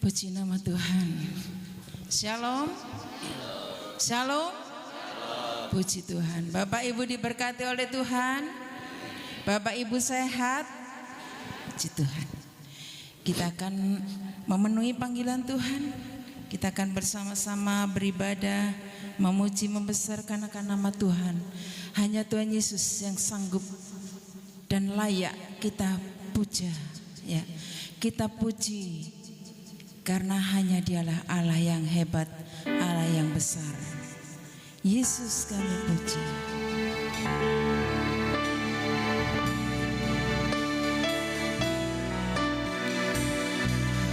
Puji nama Tuhan. Shalom. Shalom. Puji Tuhan. Bapak Ibu diberkati oleh Tuhan. Bapak Ibu sehat. Puji Tuhan. Kita akan memenuhi panggilan Tuhan. Kita akan bersama-sama beribadah, memuji, membesarkan akan nama Tuhan. Hanya Tuhan Yesus yang sanggup dan layak kita puja, ya. Kita puji karena hanya Dialah Allah yang hebat, Allah yang besar. Yesus kami puji.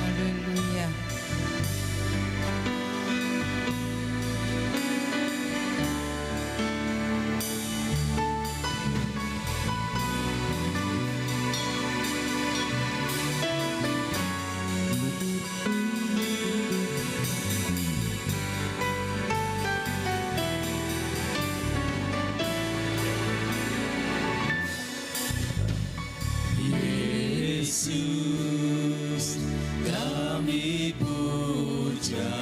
Haleluya. Yesus kami puja,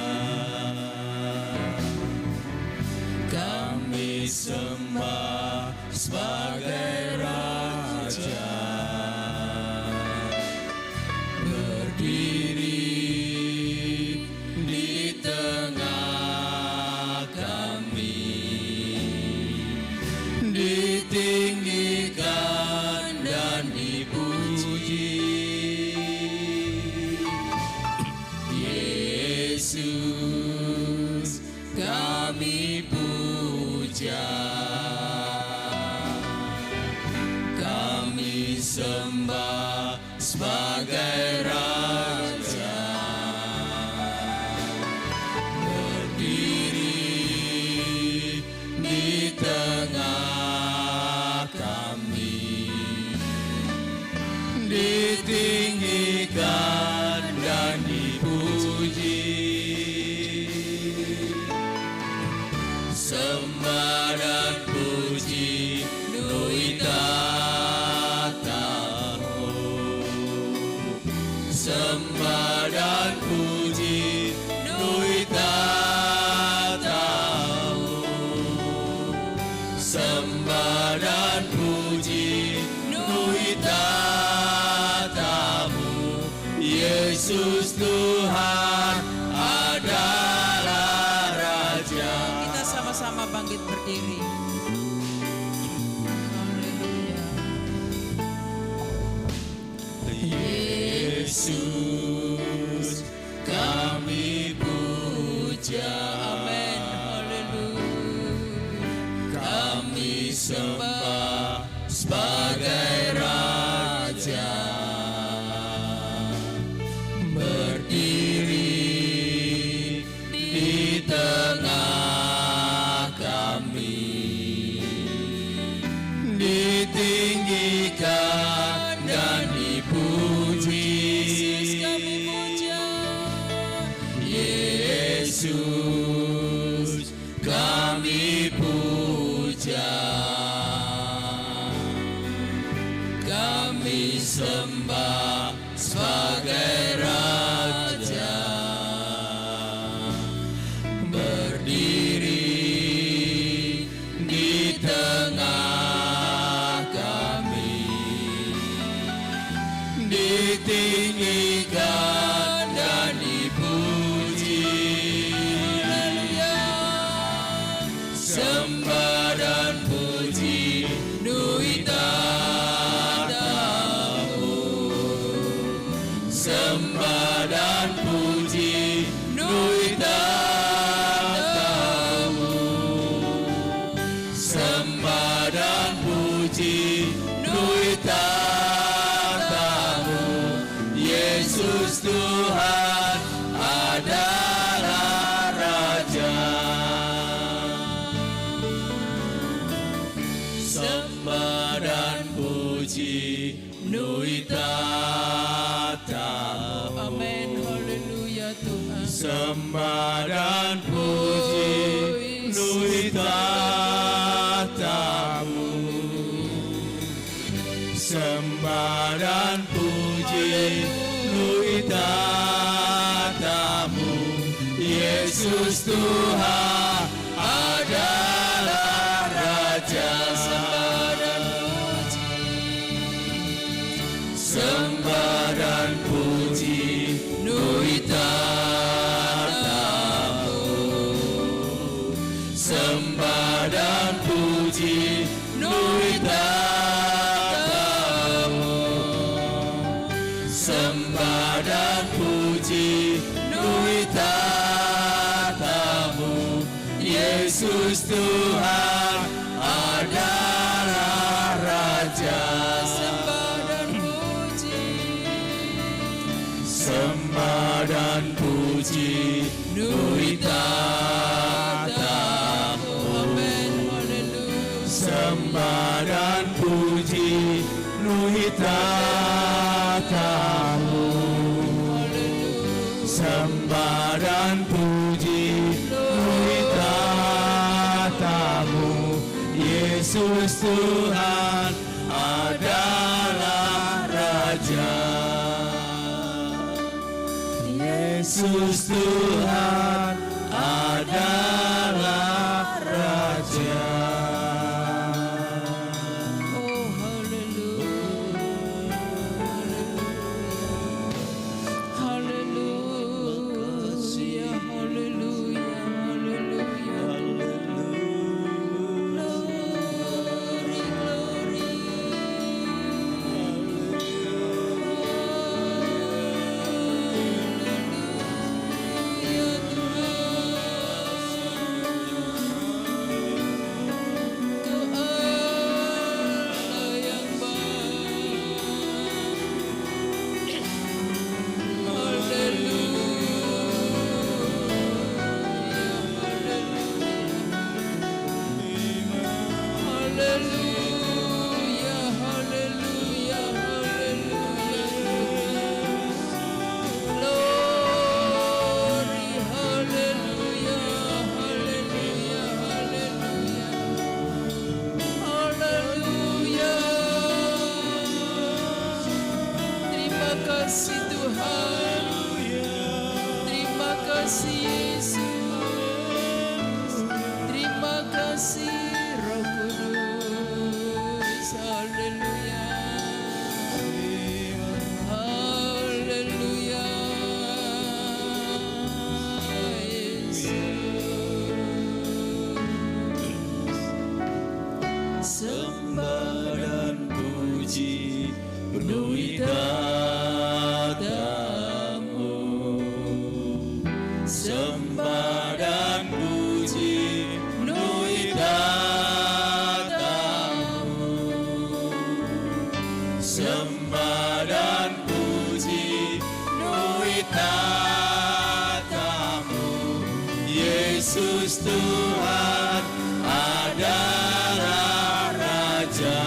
kami sembah sebagai Raja, berdiri di tengah kami, ditinggikan dan dipuji. Yesus kami puja. kami puja. Amin. Haleluya. Kami sembah sebagai Raja, berdiri di tengah kami, ditinggikan dan dipuji. Kami puja. Yesus kami puja. Kami sembah sebagai Raja, berdiri di tengah kami, ditinggikan dan dipuji. Sembah dan puji nuitatamu, sembah dan puji nuitatamu, sembah dan puji nuitatamu. Yesus Tuhan adalah Raja. Sembah dan puji nuitatamu. Amin. Haleluya Tuhan. Sembah dan puji nuitatamu. Sembah dan puji nuitatamu. Yesus Tuhan adalah Raja. Sembah dan puji nuitatamu. Sembah dan puji nuitatamu. Sembah dan puji nuitatamu. Yesus Tuhan adalah Raja. Sembah dan puji nuitatamu. Amin. Haleluya. Sembah dan puji nuitatamu. Sembah dan puji nuitatamu. Yesus Tuhan adalah Raja. Yesus Tuhan adalah Raja. Oh haleluya. Haleluya. Haleluya. Haleluya. Glory, glory. sembah dan puji nui tatamu, sembah dan puji nui tatamu. Yesus Tuhan adalah Raja.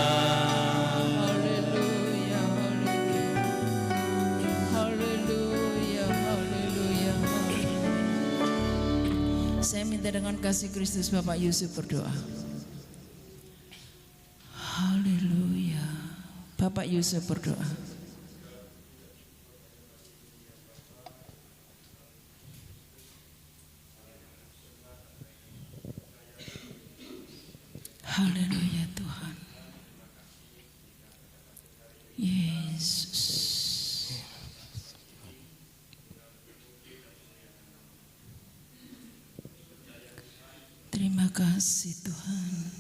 Haleluya, haleluya, haleluya, haleluya. Saya minta dengan kasih Kristus Bapak Yusuf berdoa. Haleluya. Bapak Yusuf berdoa. Haleluya Tuhan. Yesus. Terima kasih Tuhan.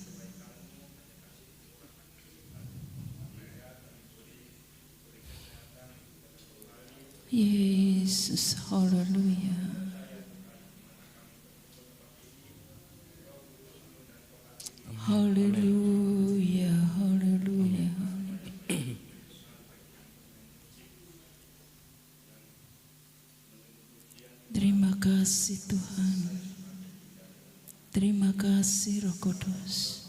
Yesus, haleluya. Haleluya, haleluya. Terima kasih Tuhan. Terima kasih Roh Kudus.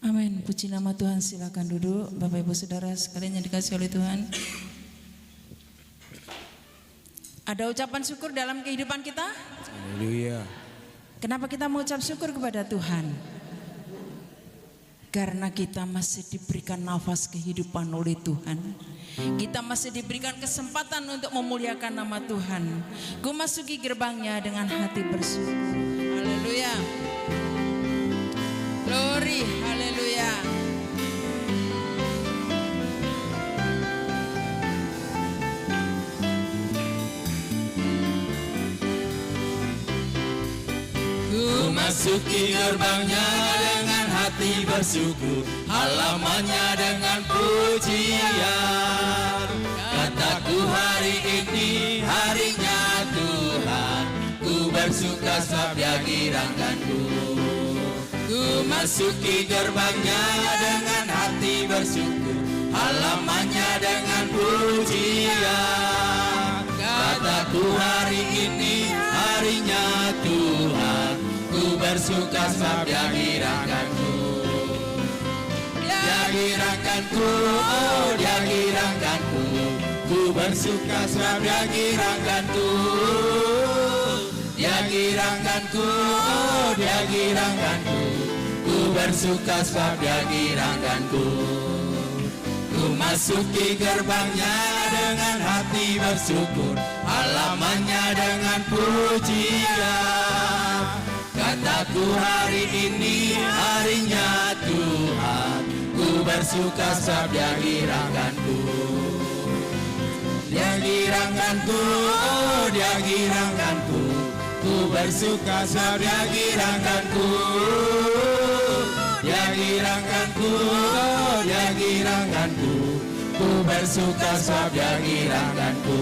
Amin. Puji nama Tuhan. Silakan duduk, Bapak Ibu Saudara sekalian yang dikasihi oleh Tuhan. Ada ucapan syukur dalam kehidupan kita? Haleluya. Kenapa kita mengucap syukur kepada Tuhan? Karena kita masih diberikan nafas kehidupan oleh Tuhan. Kita masih diberikan kesempatan untuk memuliakan nama Tuhan. Ku masuki gerbangnya dengan hati bersyukur. Haleluya. Glory, haleluya. Ku masuki gerbangnya dengan hati bersyukur, halamannya dengan pujian. Kataku hari ini harinya Tuhan, ku bersuka sebab Dia girangkanku. Ku masuki gerbangnya dengan hati bersyukur, halamannya dengan pujian. Kataku hari ini harinya Tuhan, ku bersuka sebab Dia girangkanku. Dia girangkanku, oh Dia girangkanku. Ku bersuka sebab Dia girangkanku. Dia girangkanku, oh Dia girangkanku. Ku bersuka sebab Dia girangkanku. Ku masuki gerbangnya dengan hati bersyukur, halamannya dengan pujian. Kataku hari ini harinya Tuhan, ku bersuka sebab Dia girangkanku. Dia girangkanku, oh Dia girangkanku. Ku bersuka sebab Dia girangkanku. Dia girangkanku, oh Dia girangkanku. Ku bersuka sebab Dia girangkanku.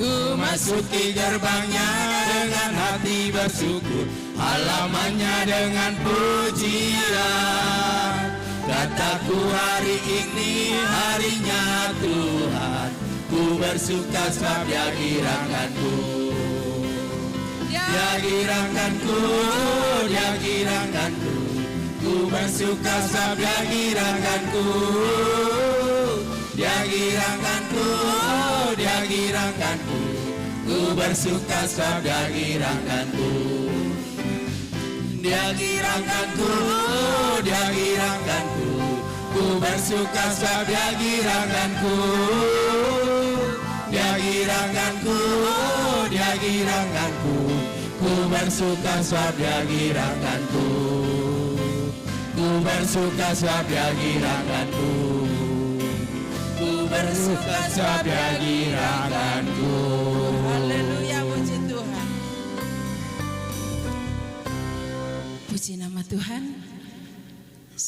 Ku masuki gerbangnya dengan hati bersyukur, halamannya dengan pujian. Kataku hari ini harinya Tuhan, ku bersuka sebab Dia girangkanku. Dia girangkanku, Dia girangkanku. Ku bersuka sebab Dia girangkanku. Dia girangkanku, Dia girangkanku. Ku bersuka sebab Dia girangkanku. Dia girangkanku, Dia girangkanku. Ku bersuka sebab Dia girangkanku. Dia girangkanku, Dia girangkanku. Ku bersuka sebab Dia girangkanku. Ku bersuka sebab Dia girangkanku. Ku bersuka sebab Dia girangkanku. Haleluya, puji Tuhan. Puji nama Tuhan.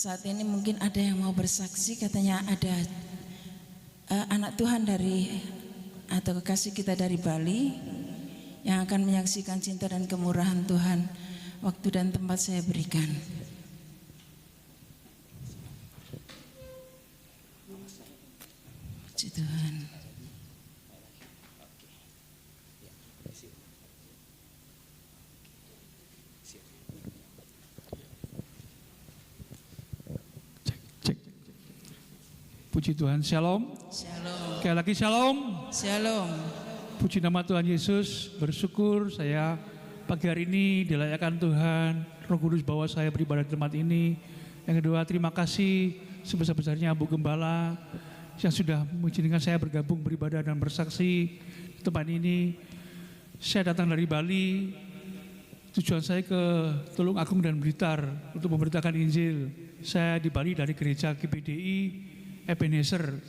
Saat ini mungkin ada yang mau bersaksi, katanya ada anak Tuhan dari atau kekasih kita dari Bali yang akan menyaksikan cinta dan kemurahan Tuhan. Waktu dan tempat saya berikan. Puji Tuhan. Puji Tuhan, shalom. Shalom. Sekali lagi shalom. Shalom. Puji nama Tuhan Yesus, bersyukur saya pagi hari ini dilayakkan Tuhan, Roh Kudus bawa saya beribadah di tempat ini. Yang kedua, terima kasih sebesar-besarnya Bu Gembala yang sudah mengizinkan saya bergabung beribadah dan bersaksi di tempat ini. Saya datang dari Bali, tujuan saya ke Tulung Agung dan Blitar untuk memberitakan Injil. Saya di Bali dari gereja GPDI Ebenezer,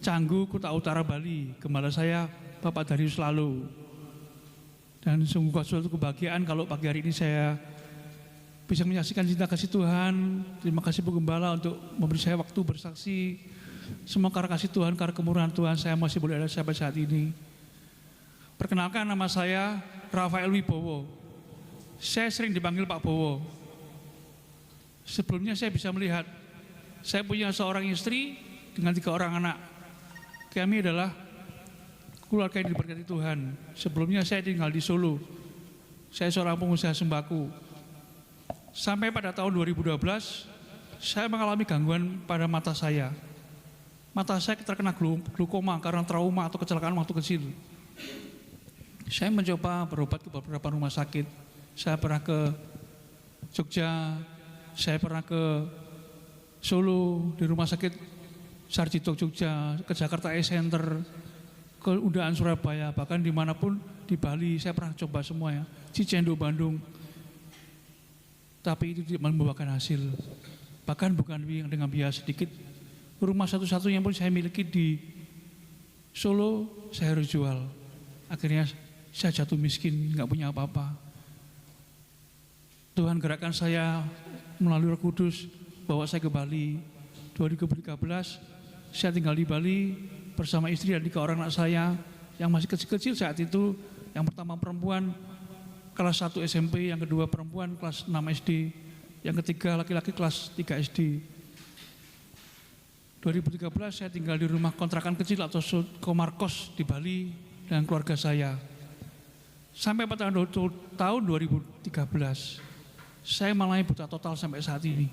Canggu, Kuta Utara, Bali. Gembala saya Bapak Darius Lalu. Dan sungguh suatu kebahagiaan kalau pagi hari ini saya bisa menyaksikan cinta kasih Tuhan. Terima kasih Bu Gembala untuk memberi saya waktu bersaksi. Semua karena kasih Tuhan, karena kemurahan Tuhan, saya masih boleh ada sampai saat ini. Perkenalkan, nama saya Rafael Wibowo. Saya sering dipanggil Pak Bowo. Sebelumnya saya bisa melihat, saya punya seorang istri dengan 3 orang anak. Kami adalah keluarga yang diberkati Tuhan. Sebelumnya saya tinggal di Solo. Saya seorang pengusaha sembako. Sampai pada tahun 2012, saya mengalami gangguan pada mata saya. Mata saya terkena glaukoma karena trauma atau kecelakaan waktu kecil. Saya mencoba berobat ke beberapa rumah sakit. Saya pernah ke Jogja, saya pernah ke Solo, di rumah sakit Sarjito Jogja, ke Jakarta Center, ke Undaan Surabaya, bahkan dimanapun di Bali, saya pernah coba semua ya, Cicendo Bandung. Tapi itu tidak membuahkan hasil, bahkan bukan dengan biaya sedikit. Rumah satu-satunya pun saya miliki di Solo, saya harus jual. Akhirnya saya jatuh miskin, nggak punya apa-apa. Tuhan gerakkan saya melalui Roh Kudus, bawa saya ke Bali. 2013 saya tinggal di Bali bersama istri dan 3 orang anak saya yang masih kecil-kecil saat itu. Yang pertama perempuan kelas 1 SMP, yang kedua perempuan kelas 6 SD, yang ketiga laki-laki kelas 3 SD. 2013 saya tinggal di rumah kontrakan kecil atau komarkos di Bali dengan keluarga saya. Sampai pada tahun 2013 saya mengalami buta total sampai saat ini.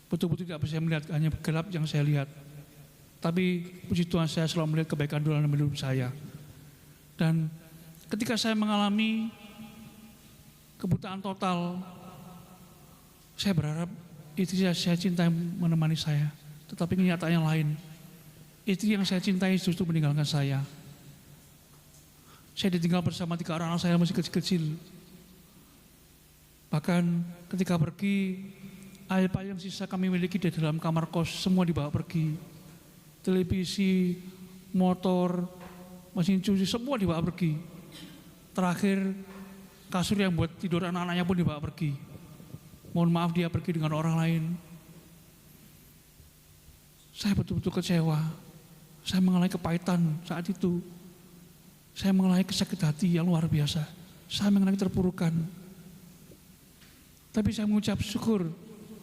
Betul-betul tidak bisa melihat, hanya gelap yang saya lihat. Tapi puji Tuhan, saya selalu melihat kebaikan Tuhan dalam hidup saya. Dan ketika saya mengalami kebutaan total, saya berharap istri saya cintai menemani saya. Tetapi kenyataannya lain. Istri yang saya cintai justru meninggalkan saya. Saya ditinggal bersama 3 orang anak saya masih kecil-kecil. Bahkan ketika pergi, apa yang sisa kami miliki di dalam kamar kos semua dibawa pergi. Televisi, motor, mesin cuci semua dibawa pergi. Terakhir kasur yang buat tidur anak-anaknya pun dibawa pergi. Mohon maaf, dia pergi dengan orang lain. Saya betul-betul kecewa. Saya mengalami kepahitan saat itu. Saya mengalami kesakit hati yang luar biasa. Saya mengalami terpurukan. Tapi saya mengucap syukur,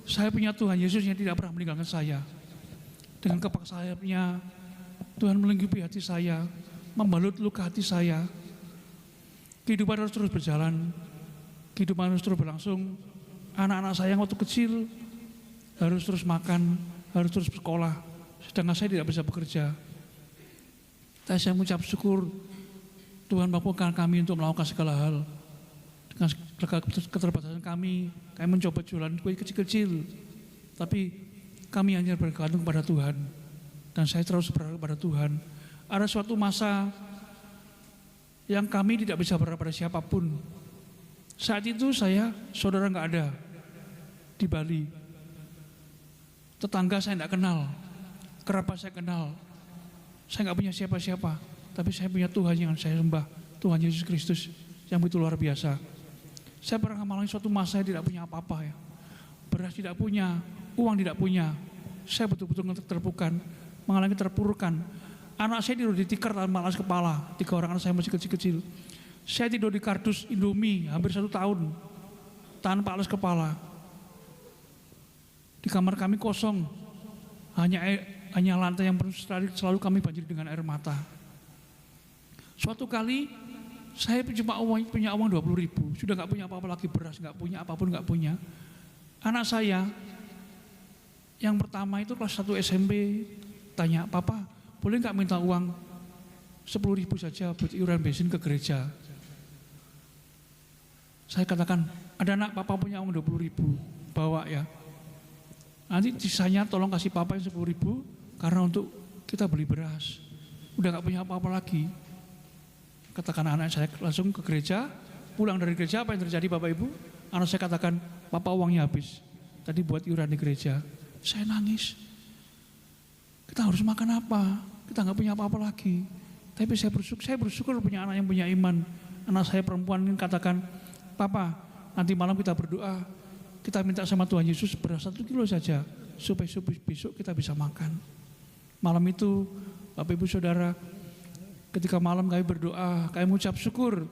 saya punya Tuhan Yesus yang tidak pernah meninggalkan saya. Dengan kepak sayapnya, Tuhan melingkupi hati saya, membalut luka hati saya. Kehidupan harus terus berjalan, kehidupan harus terus berlangsung. Anak-anak saya yang waktu kecil harus terus makan, harus terus sekolah, sedangkan saya tidak bisa bekerja. Tapi saya mengucap syukur, Tuhan mampukan kami untuk melakukan segala hal. Dengan keterbatasan kami mencoba jualan kue kecil-kecil, tapi kami hanya bergantung pada Tuhan. Dan saya terus berharap pada Tuhan. Ada suatu masa yang kami tidak bisa berharap pada siapapun. Saat itu saudara nggak ada di Bali. Tetangga saya nggak kenal, kerabat saya kenal. Saya nggak punya siapa-siapa, tapi saya punya Tuhan yang saya sembah, Tuhan Yesus Kristus yang begitu luar biasa. Saya pernah mengalami suatu masa saya tidak punya apa-apa ya. Beras tidak punya, uang tidak punya. Saya betul-betul terpukan, mengalami terpurukan. Anak saya tidur di tikar tanpa alas kepala, 3 orang anak saya masih kecil-kecil. Saya tidur di kardus Indomie hampir 1 tahun, tanpa alas kepala. Di kamar kami kosong, hanya lantai yang selalu kami banjiri dengan air mata. Suatu kali saya cuma punya uang 20.000, sudah nggak punya apa-apa lagi, beras nggak punya, apapun nggak punya. Anak saya yang pertama itu kelas 1 SMP tanya, "Papa, boleh nggak minta uang 10.000 saja buat iuran bensin ke gereja?" Saya katakan, "Ada nak, Papa punya uang 20.000, bawa ya. Nanti sisanya tolong kasih Papa yang 10.000 karena untuk kita beli beras. Udah nggak punya apa-apa lagi." Katakan anak saya langsung ke gereja, pulang dari gereja apa yang terjadi Bapak Ibu? Anak saya katakan, "Papa uangnya habis, tadi buat iuran di gereja." Saya nangis. Kita harus makan apa? Kita nggak punya apa-apa lagi. Tapi saya bersyukur punya anak yang punya iman. Anak saya perempuan ini katakan, "Papa, nanti malam kita berdoa, kita minta sama Tuhan Yesus beras 1 kilo saja, supaya besok kita bisa makan." Malam itu, Bapak Ibu Saudara, ketika malam kami berdoa, kami mengucap syukur,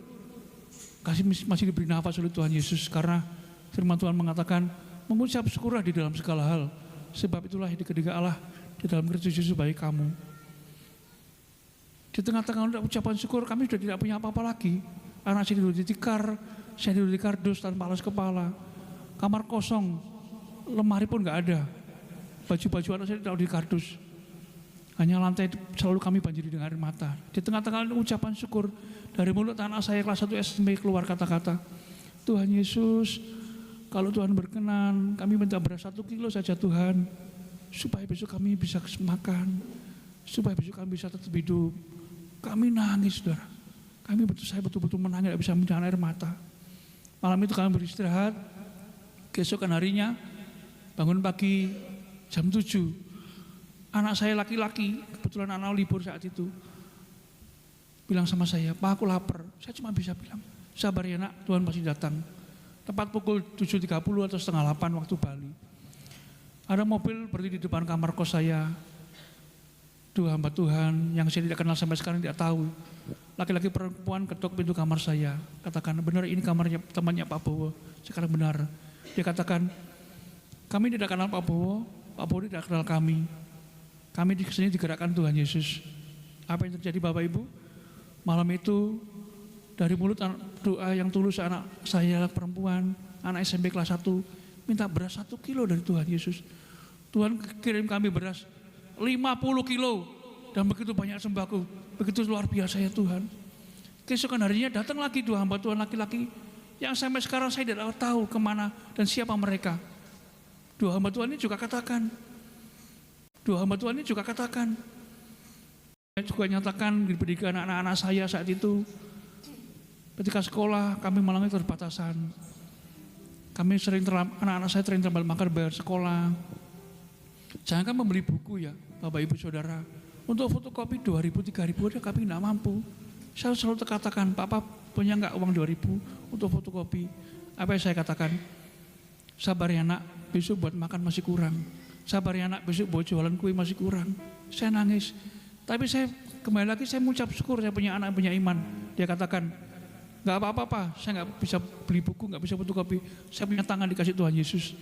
masih diberi nafas oleh Tuhan Yesus, karena firman Tuhan mengatakan, mengucap syukurlah di dalam segala hal, sebab itulah ketika Allah di dalam Kristus Yesus bagi kamu. Di tengah-tengah ucapan syukur, kami sudah tidak punya apa-apa lagi. Anak saya tidur di tikar, saya tidur di kardus tanpa alas kepala, kamar kosong, lemari pun nggak ada, baju-baju anak saya taruh di kardus. Hanya lantai itu selalu kami banjiri dengan air mata. Di tengah-tengah ucapan syukur, dari mulut anak saya kelas 1 SMP keluar kata-kata, "Tuhan Yesus, kalau Tuhan berkenan, kami minta beras 1 kilo saja Tuhan, supaya besok kami bisa makan, supaya besok kami bisa tetap hidup." Kami nangis, saudara. Saya betul-betul menangis, tidak bisa menahan air mata. Malam itu kami beristirahat. Keesokan harinya, bangun pagi jam 7. Anak saya laki-laki, kebetulan anak libur saat itu, bilang sama saya, "Pak, aku lapar." Saya cuma bisa bilang, "Sabar ya nak, Tuhan pasti datang." Tepat pukul 7.30 atau setengah 8 waktu Bali. Ada mobil berdiri di depan kamar kos saya. 2 hamba Tuhan yang saya tidak kenal sampai sekarang, tidak tahu. Laki-laki perempuan ketok pintu kamar saya. Katakan, "Benar ini kamarnya temannya Pak Bowo." Sekarang benar. Dia katakan, "Kami tidak kenal Pak Bowo tidak kenal kami. Kami di sini digerakkan Tuhan Yesus." Apa yang terjadi Bapak Ibu? Malam itu dari mulut doa yang tulus anak saya perempuan, anak SMP kelas 1, minta beras 1 kilo dari Tuhan Yesus. Tuhan kirim kami beras 50 kilo dan begitu banyak sembako, begitu luar biasa ya Tuhan. Keesokan harinya datang lagi 2 hamba Tuhan laki-laki yang sampai sekarang saya tidak tahu kemana dan siapa mereka. 2 hamba Tuhan ini juga katakan, saya juga nyatakan di pendidikan anak-anak saya saat itu, ketika sekolah kami mengalami keterbatasan. Anak-anak saya sering terlambat makan bayar sekolah. Jangan membeli buku ya Bapak Ibu Saudara. Untuk fotokopi 2.000, 3.000 aja kami tidak mampu. Saya selalu katakan, "Papa punya nggak uang 2.000 untuk fotokopi?" Apa yang saya katakan? "Sabar ya nak, besok buat makan masih kurang. Sabar ya nak, besok buat jualan kue masih kurang." Saya nangis. Tapi saya kembali lagi, saya mengucap syukur saya punya anak punya iman. Dia katakan, "Nggak apa-apa Pak, saya nggak bisa beli buku, nggak bisa fotokopi. Saya punya tangan dikasih Tuhan Yesus."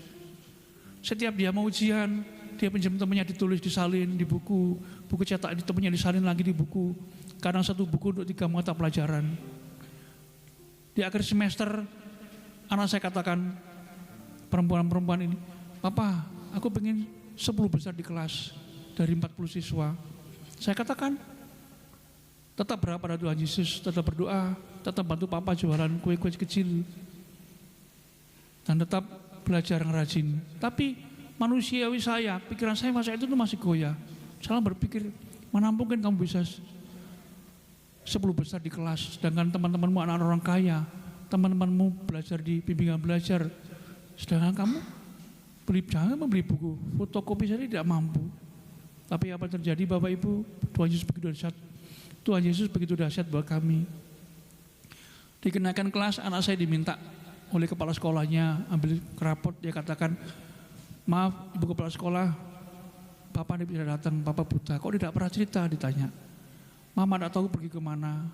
Setiap dia mau ujian, dia pinjam temannya ditulis disalin di buku cetak di temannya disalin lagi di buku. Kadang 1 buku untuk 3 mata pelajaran. Di akhir semester, anak saya katakan, perempuan ini, "Papa, aku pengen 10 besar di kelas dari 40 siswa." Saya katakan, tetap berharap pada Tuhan Yesus, tetap berdoa, tetap bantu Papa jualan kue-kue kecil, dan tetap belajar yang rajin. Tapi manusiawi saya, pikiran saya masa itu masih goyah. Saya berpikir, mana mungkin kamu bisa 10 besar di kelas, sedangkan teman-temanmu anak orang kaya, teman-temanmu belajar di bimbingan belajar, sedangkan kamu jangan membeli buku, fotokopi saja tidak mampu. Tapi apa terjadi Bapak Ibu? Tuhan Yesus begitu dahsyat buat kami. Di kenaikan kelas anak saya diminta oleh kepala sekolahnya ambil rapot. Dia katakan, maaf ibu kepala sekolah, Papa tidak datang, Papa buta. Kok tidak pernah cerita, ditanya. Mama tidak tahu pergi kemana.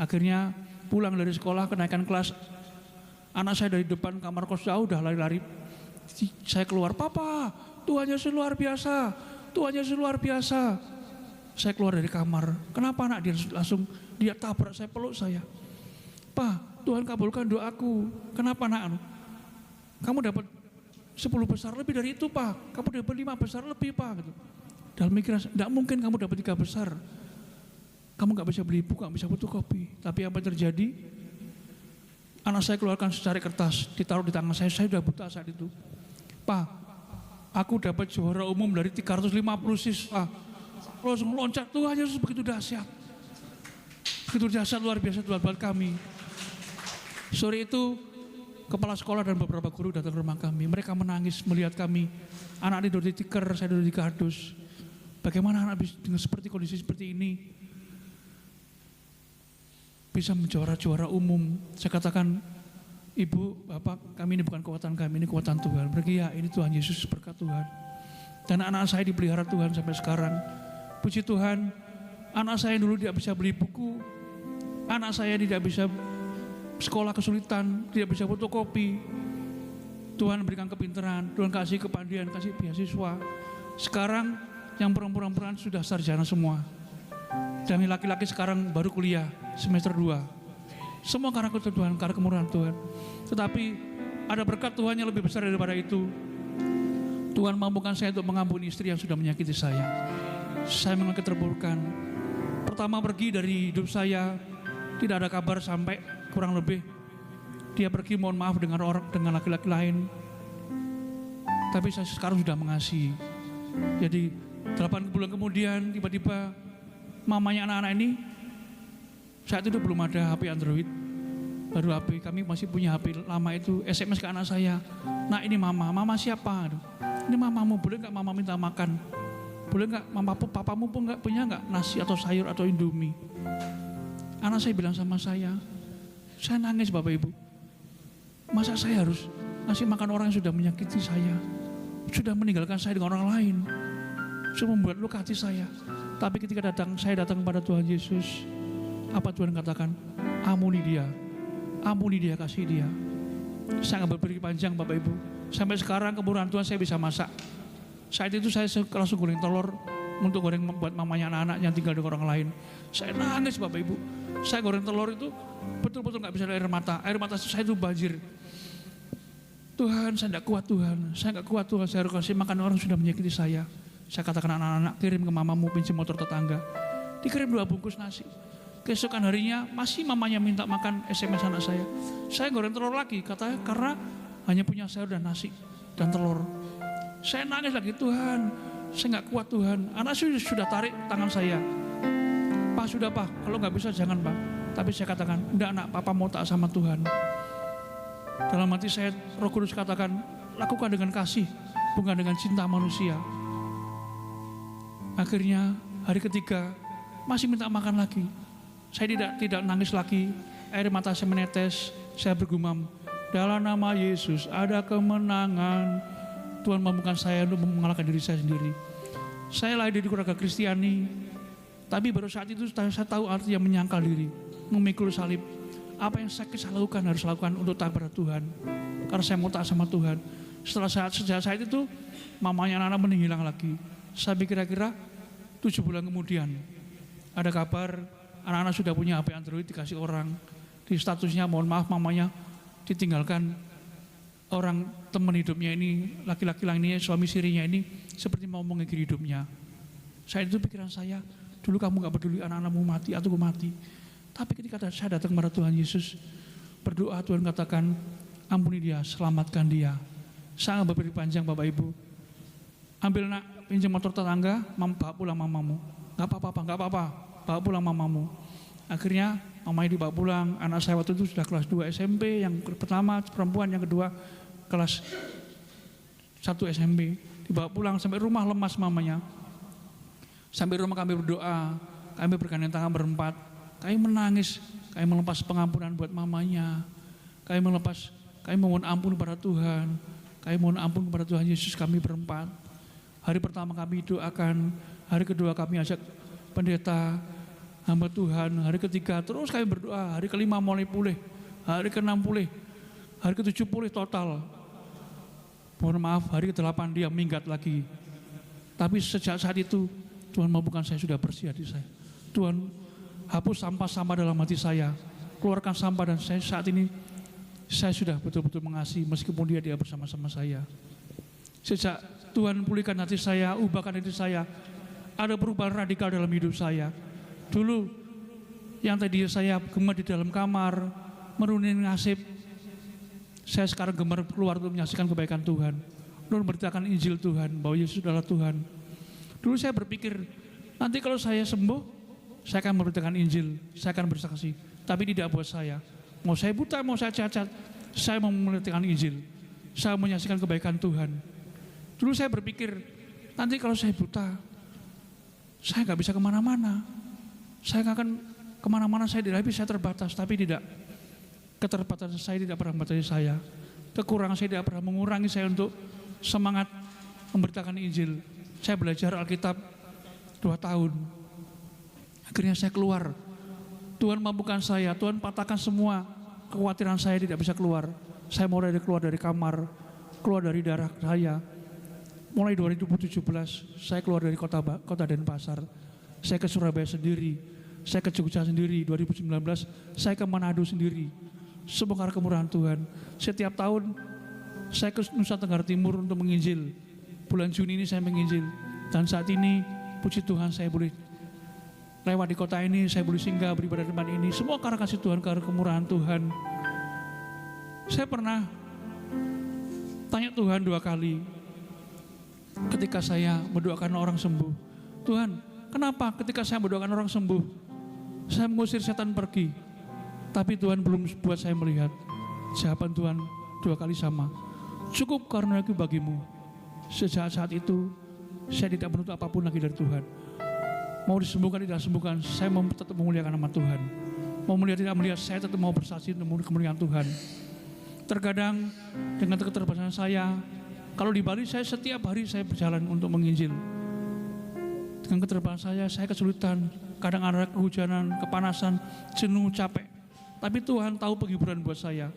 Akhirnya pulang dari sekolah, kenaikan kelas, anak saya dari depan kamar kos jauh udah lari-lari. Saya keluar, Papa, Tuhan Yesus luar biasa, Tuhan Yesus luar biasa. Saya keluar dari kamar, kenapa nak? Dia tabrak saya, peluk saya. Pak, Tuhan kabulkan doaku. Kenapa nak? Kamu dapat 10 besar lebih dari itu, Pak. Kamu dapat 5 besar lebih, Pak. Gitu. Dalam pikiran, tidak mungkin kamu dapat 3 besar. Kamu gak bisa beli buku, gak bisa fotokopi. Tapi apa yang terjadi? Anak saya keluarkan secari kertas, ditaruh di tangan saya sudah buta saat itu. Pak, aku dapat juara umum dari 350 siswa. Langsung loncat, Tuhan Yesus begitu dahsyat. Begitu dahsyat, luar biasa Tuhan buat kami. Sore itu, kepala sekolah dan beberapa guru datang ke rumah kami. Mereka menangis melihat kami. Anak tidur di tikar, saya tidur di kardus. Bagaimana anak dengan seperti kondisi seperti ini bisa menjuara-juara umum. Saya katakan, Ibu, Bapak, kami ini bukan kekuatan kami, ini kekuatan Tuhan. Mereka, ya ini Tuhan Yesus, berkat Tuhan. Dan anak saya dipelihara Tuhan sampai sekarang. Puji Tuhan, anak saya dulu tidak bisa beli buku, anak saya tidak bisa sekolah kesulitan, tidak bisa fotokopi. Tuhan berikan kepintaran, Tuhan kasih kepandian, kasih beasiswa. Sekarang yang perempuan-perempuan sudah sarjana semua. Dan laki-laki sekarang baru kuliah semester 2. Semua karena kuasa Tuhan, karena kemurahan Tuhan. Tetapi ada berkat Tuhan yang lebih besar daripada itu. Tuhan mampukan saya untuk mengampuni istri yang sudah menyakiti saya. Saya mengalami keterpurukan. Pertama pergi dari hidup saya, tidak ada kabar sampai kurang lebih dia pergi, mohon maaf, dengan laki-laki lain. Tapi saya sekarang sudah mengasihi. Jadi 8 bulan kemudian tiba-tiba mamanya anak-anak ini, saat itu belum ada HP Android, baru HP, kami masih punya HP lama itu, SMS ke anak saya, nah ini mama siapa? Ini mamamu, boleh nggak mama minta makan? Boleh nggak papamu pun nggak punya nggak nasi atau sayur atau indomie? Anak saya bilang sama saya nangis Bapak Ibu. Masa saya harus ngasih makan orang yang sudah menyakiti saya, sudah meninggalkan saya dengan orang lain, sudah membuat luka hati saya. Tapi ketika saya datang kepada Tuhan Yesus, apa Tuhan katakan? Ampuni dia, kasih dia. Saya nggak berpikir panjang Bapak Ibu. Sampai sekarang kemurahan Tuhan saya bisa masak. Saat itu saya langsung goreng telur untuk goreng buat mamanya anak-anak yang tinggal di orang lain. Saya nangis Bapak Ibu. Saya goreng telur itu betul-betul nggak bisa air mata. Air mata saya itu banjir. Tuhan, saya nggak kuat Tuhan. Saya harus kasih makan orang sudah menyakiti saya. Saya katakan anak-anak, kirim ke mamamu pinjam motor tetangga. Dikirim 2 bungkus nasi. Keesokan harinya masih mamanya minta makan SMS anak saya. Saya goreng telur lagi, katanya karena hanya punya sayur dan nasi dan telur. Saya nangis lagi, Tuhan, saya nggak kuat Tuhan. Anak sudah tarik tangan saya. Pak, sudah Pak, kalau nggak bisa jangan Pak. Tapi saya katakan, enggak nak, Papa mau taat sama Tuhan. Dalam hati saya, Roh Kudus katakan, lakukan dengan kasih, bukan dengan cinta manusia. Akhirnya hari ketiga masih minta makan lagi. Saya tidak nangis lagi, air mata saya menetes, saya bergumam, dalam nama Yesus ada kemenangan. Tuhan mampukan saya untuk mengalahkan diri saya sendiri. Saya lahir dari keluarga Kristiani, tapi baru saat itu saya tahu arti yang menyangkal diri, memikul salib. Apa yang saya lakukan harus lakukan untuk taat pada Tuhan, karena saya mau taat sama Tuhan. Sejak saat itu mamanya anak-anak menghilang lagi. Saya kira-kira 7 bulan kemudian ada kabar anak-anak sudah punya HP Android, dikasih orang. Di statusnya mohon maaf mamanya ditinggalkan orang teman hidupnya ini, laki-laki lainnya, suami sirinya ini seperti mau mengakhiri hidupnya. Saya itu pikiran saya, dulu kamu gak peduli anak-anakmu mati atau gue mati. Tapi ketika saya datang kepada Tuhan Yesus, berdoa, Tuhan katakan, ampuni dia, selamatkan dia. Saya gak berpikir panjang Bapak Ibu. Ambil nak, pinjam motor tetangga, bawa pulang mamamu. Gak apa-apa, bawa pulang mamamu. Akhirnya mamanya dibawa pulang. Anak saya waktu itu sudah kelas 2 SMP, yang pertama perempuan, yang kedua kelas 1 SMP. Dibawa pulang sampai rumah, lemas mamanya. Sampai rumah kami berdoa, kami bergandeng tangan berempat. Kami menangis, kami melepas pengampunan buat mamanya. Kami mohon ampun pada Tuhan. Kami mohon ampun kepada Tuhan Yesus, kami berempat. Hari pertama kami doakan, hari kedua kami ajak pendeta, hamba Tuhan, hari ketiga terus kami berdoa, hari kelima mulai pulih, hari ke-6 pulih, hari ke-7 pulih total. Mohon maaf, hari ke-8 dia minggat lagi. Tapi sejak saat itu Tuhan mampukan saya sudah bersih hati saya. Tuhan hapus sampah-sampah dalam hati saya, keluarkan sampah, dan saya saat ini saya sudah betul-betul mengasihi meskipun dia bersama-sama saya. Sejak Tuhan pulihkan hati saya, ubahkan hati saya, ada perubahan radikal dalam hidup saya. Dulu yang tadi saya gemar di dalam kamar, merunin nasib, saya sekarang gemar keluar untuk menyaksikan kebaikan Tuhan, untuk memberitakan Injil Tuhan, bahwa Yesus adalah Tuhan. Dulu saya berpikir, nanti kalau saya sembuh, saya akan memberitakan Injil, saya akan bersaksi. Tapi tidak buat saya. Mau saya buta, mau saya cacat, saya mau memberitakan Injil. Saya menyaksikan kebaikan Tuhan. Dulu saya berpikir, nanti kalau saya buta, saya nggak bisa kemana-mana. Saya nggak akan kemana-mana, saya tidak bisa, saya terbatas. Tapi tidak, keterbatasan saya tidak pernah membatasi saya. Kekurangan saya tidak pernah mengurangi saya untuk semangat memberitakan Injil. Saya belajar Alkitab 2 tahun. Akhirnya saya keluar. Tuhan mampukan saya, Tuhan patahkan semua kekhawatiran saya tidak bisa keluar. Saya mulai keluar dari kamar, keluar dari darah saya. Mulai 2017, saya keluar dari kota Denpasar. Saya ke Surabaya sendiri, saya ke Jogja sendiri. 2019, saya ke Manado sendiri. Semua karena kemurahan Tuhan. Setiap tahun, saya ke Nusa Tenggara Timur untuk menginjil. Bulan Juni ini saya menginjil. Dan saat ini, puji Tuhan, saya boleh lewat di kota ini, saya boleh singgah beribadah di tempat ini. Semua karena kasih Tuhan, karena kemurahan Tuhan. Saya pernah tanya Tuhan 2 kali ketika saya mendoakan orang sembuh. Tuhan, kenapa ketika saya mendoakan orang sembuh, saya mengusir setan pergi, tapi Tuhan belum buat saya melihat? Jawaban Tuhan 2 kali sama. Cukup karena aku bagimu. Sejak saat itu, saya tidak menuntut apapun lagi dari Tuhan. Mau disembuhkan tidak sembuhkan, saya mau tetap memuliakan nama Tuhan. Mau melihat tidak melihat, saya tetap mau bersaksi untuk kemuliaan Tuhan. Terkadang dengan keterbatasan saya, kalau di Bali saya setiap hari saya berjalan untuk menginjil. Dengan keterbatasan saya kesulitan, kadang ada kehujanan, kepanasan, jenuh, capek. Tapi Tuhan tahu penghiburan buat saya.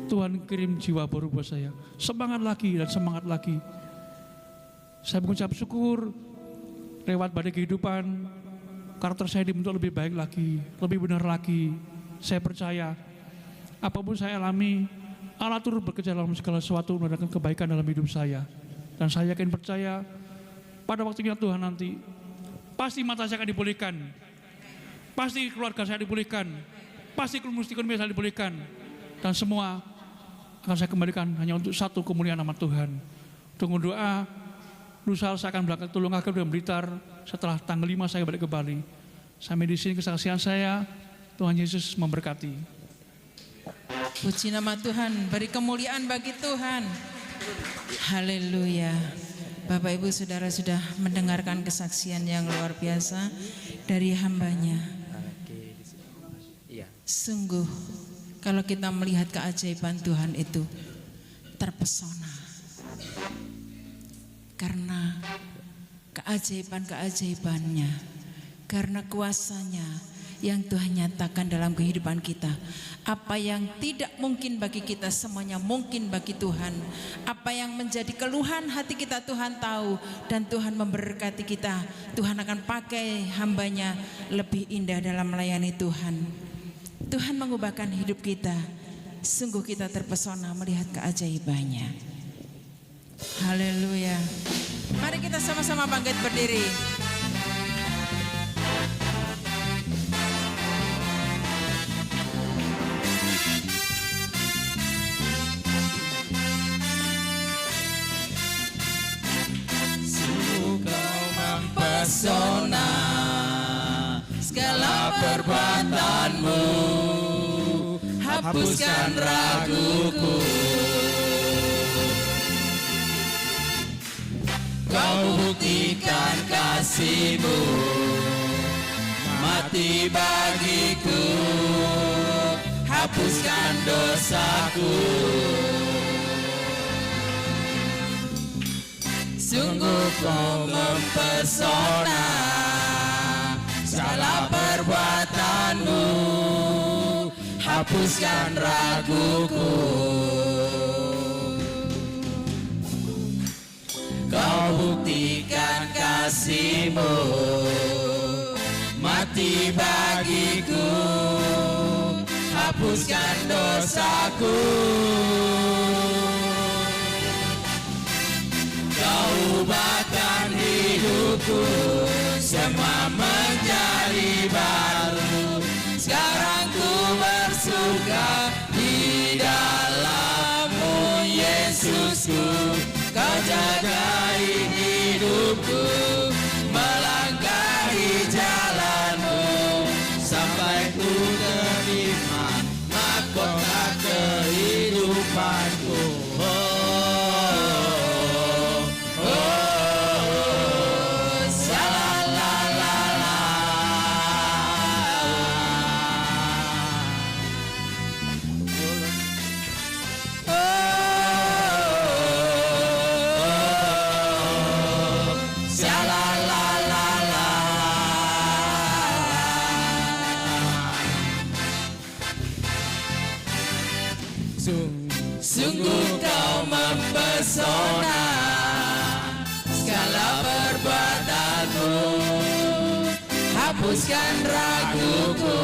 Tuhan kirim jiwa baru buat saya. Semangat lagi dan semangat lagi. Saya mengucap syukur. Lewat badai kehidupan, karakter saya dibentuk lebih baik lagi, lebih benar lagi. Saya percaya, apapun saya alami, Allah turut bekerja dalam segala sesuatu mendatangkan kebaikan dalam hidup saya. Dan saya yakin percaya, pada waktunya Tuhan nanti, pasti mata saya akan dipulihkan, pasti keluarga saya dipulihkan, pasti ekonomi saya dipulihkan, dan semua akan saya kembalikan hanya untuk satu, kemuliaan nama Tuhan. Tunggu doa. Lusa saya akan berangkat Tulungagung dan Blitar. Setelah tanggal 5 saya balik ke Bali. Sampai di sini kesaksian saya. Tuhan Yesus memberkati. Puji nama Tuhan, beri kemuliaan bagi Tuhan. Haleluya. Bapak Ibu Saudara sudah mendengarkan kesaksian yang luar biasa dari hambanya. Sungguh kalau kita melihat keajaiban Tuhan itu terpesona. Karena keajaiban-keajaibannya, karena kuasanya yang Tuhan nyatakan dalam kehidupan kita. Apa yang tidak mungkin bagi kita, semuanya mungkin bagi Tuhan. Apa yang menjadi keluhan hati kita, Tuhan tahu. Dan Tuhan memberkati kita. Tuhan akan pakai hambanya lebih indah dalam melayani Tuhan. Tuhan mengubahkan hidup kita. Sungguh kita terpesona melihat keajaibannya. Haleluya. Mari kita sama-sama bangkit berdiri. Sungguh kau mempesona, segala perbuatanmu hapuskan raguku. Kau buktikan kasih-Mu, mati bagiku, hapuskan dosaku. Sungguh kau mempesona, segala perbuatanmu hapuskan raguku. Kau buktikan kasih-Mu, mati bagiku, hapuskan dosaku. Kau ubahkan hidupku, semua menjadi baru. Sekarang ku bersuka di dalam-Mu, Yesusku. Kau jagai hidupku, melangkahi jalan-Mu, sampai ku terima mahkota kehidupanku. Sungguh kau mempesona, segala perbuatanmu hapuskan raguku.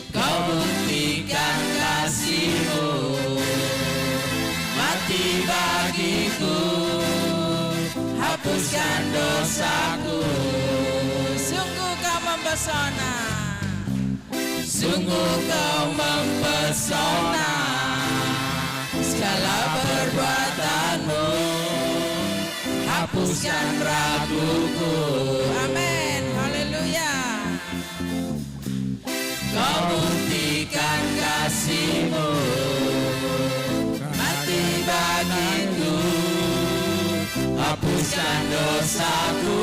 Kau buktikan kasih-Mu, mati bagiku, hapuskan dosaku. Sungguh kau mempesona, sungguh kau mempesona, segala perbuatanmu hapuskan raguku. amin, haleluya. Kau buktikan kasih-Mu, mati bagiku, hapuskan dosaku.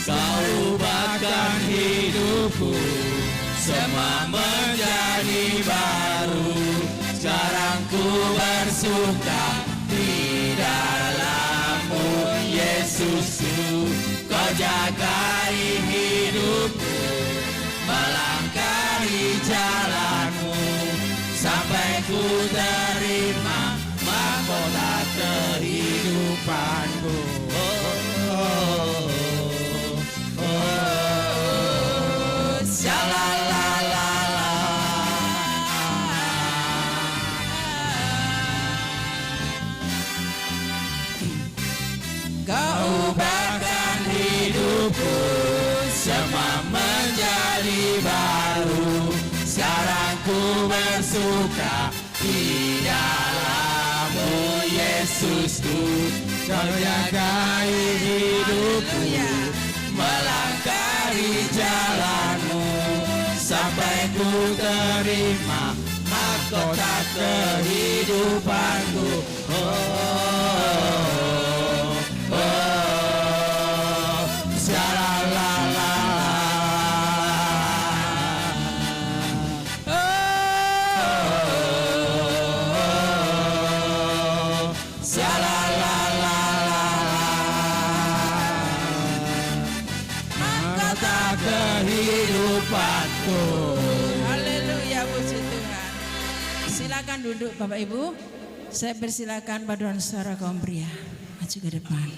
Kau ubahkan hidupku, semua menjadi baru. Sekarang ku bersuka di dalam-Mu, Yesusku. Kau jagai hidupku, melangkahi jalan-Mu, sampai ku terima mahkota kehidupanku. Kau ubahkan hidupku, semua menjadi baru. Sekarang ku bersuka di dalam-Mu, Yesusku. Kau jagai hidupku, melangkahi jalan-Mu, sampai ku terima mahkota kehidupanku. Kehidupanku. Haleluya, puji Tuhan. Silakan duduk Bapak Ibu. Saya persilakan paduan suara kaum pria maju ke depan.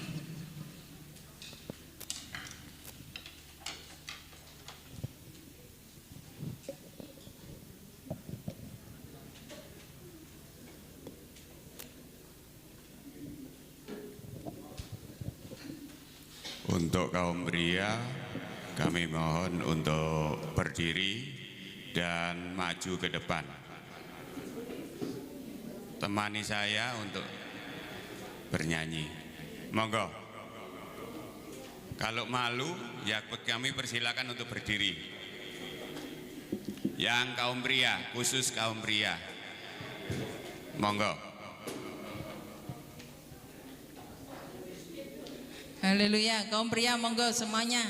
Untuk kaum pria, kami mohon untuk berdiri dan maju ke depan. Temani saya untuk bernyanyi. Monggo. Kalau malu, ya kami persilakan untuk berdiri. Yang kaum pria, khusus kaum pria. Monggo. Haleluya, kaum pria monggo semuanya.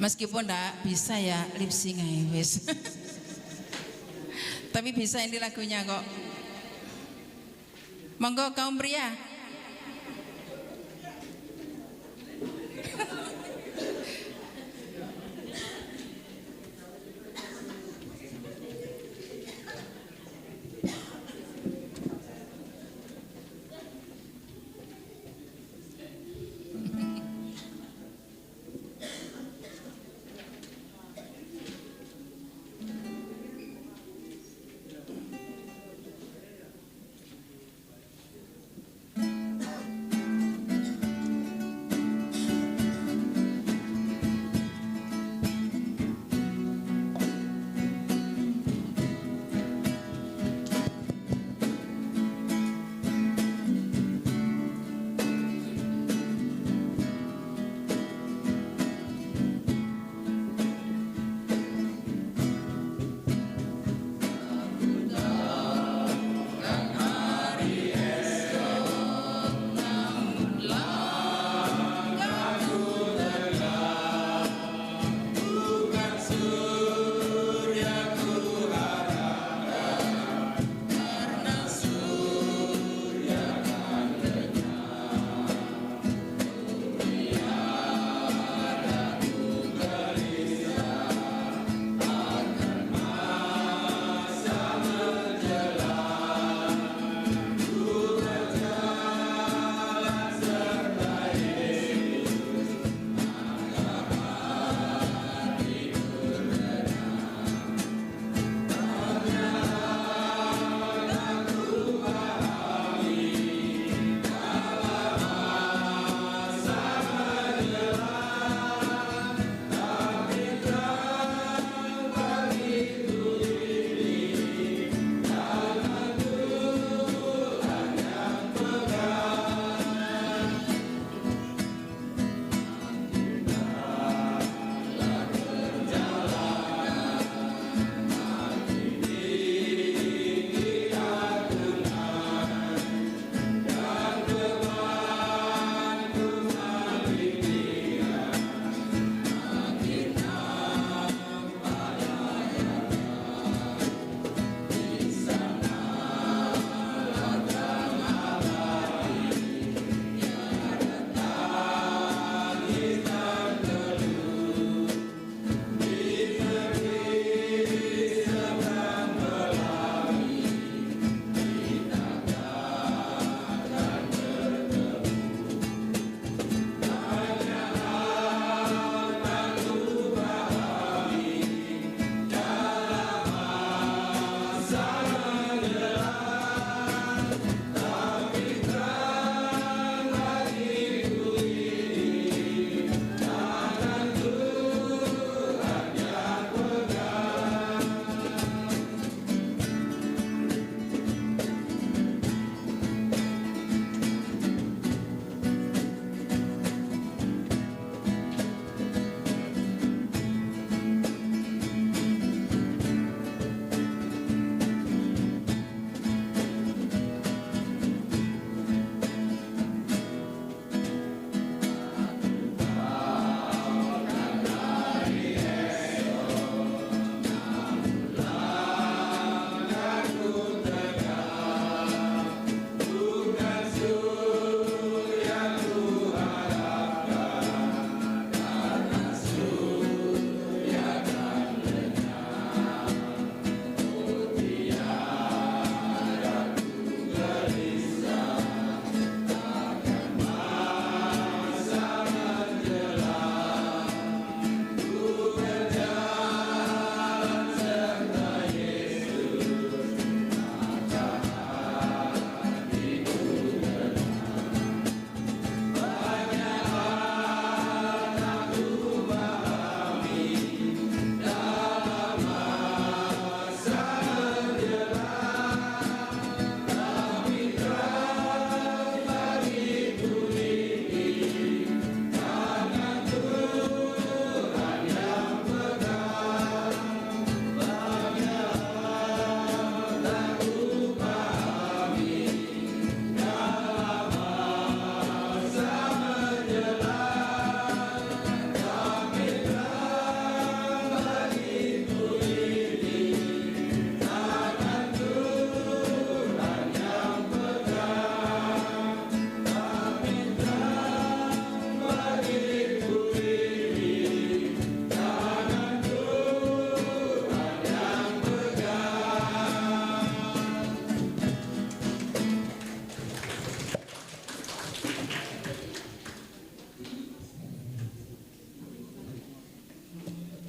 Meskipun enggak bisa ya lip sync aja wis. Tapi bisa ini lagunya kok. Monggo kaum pria.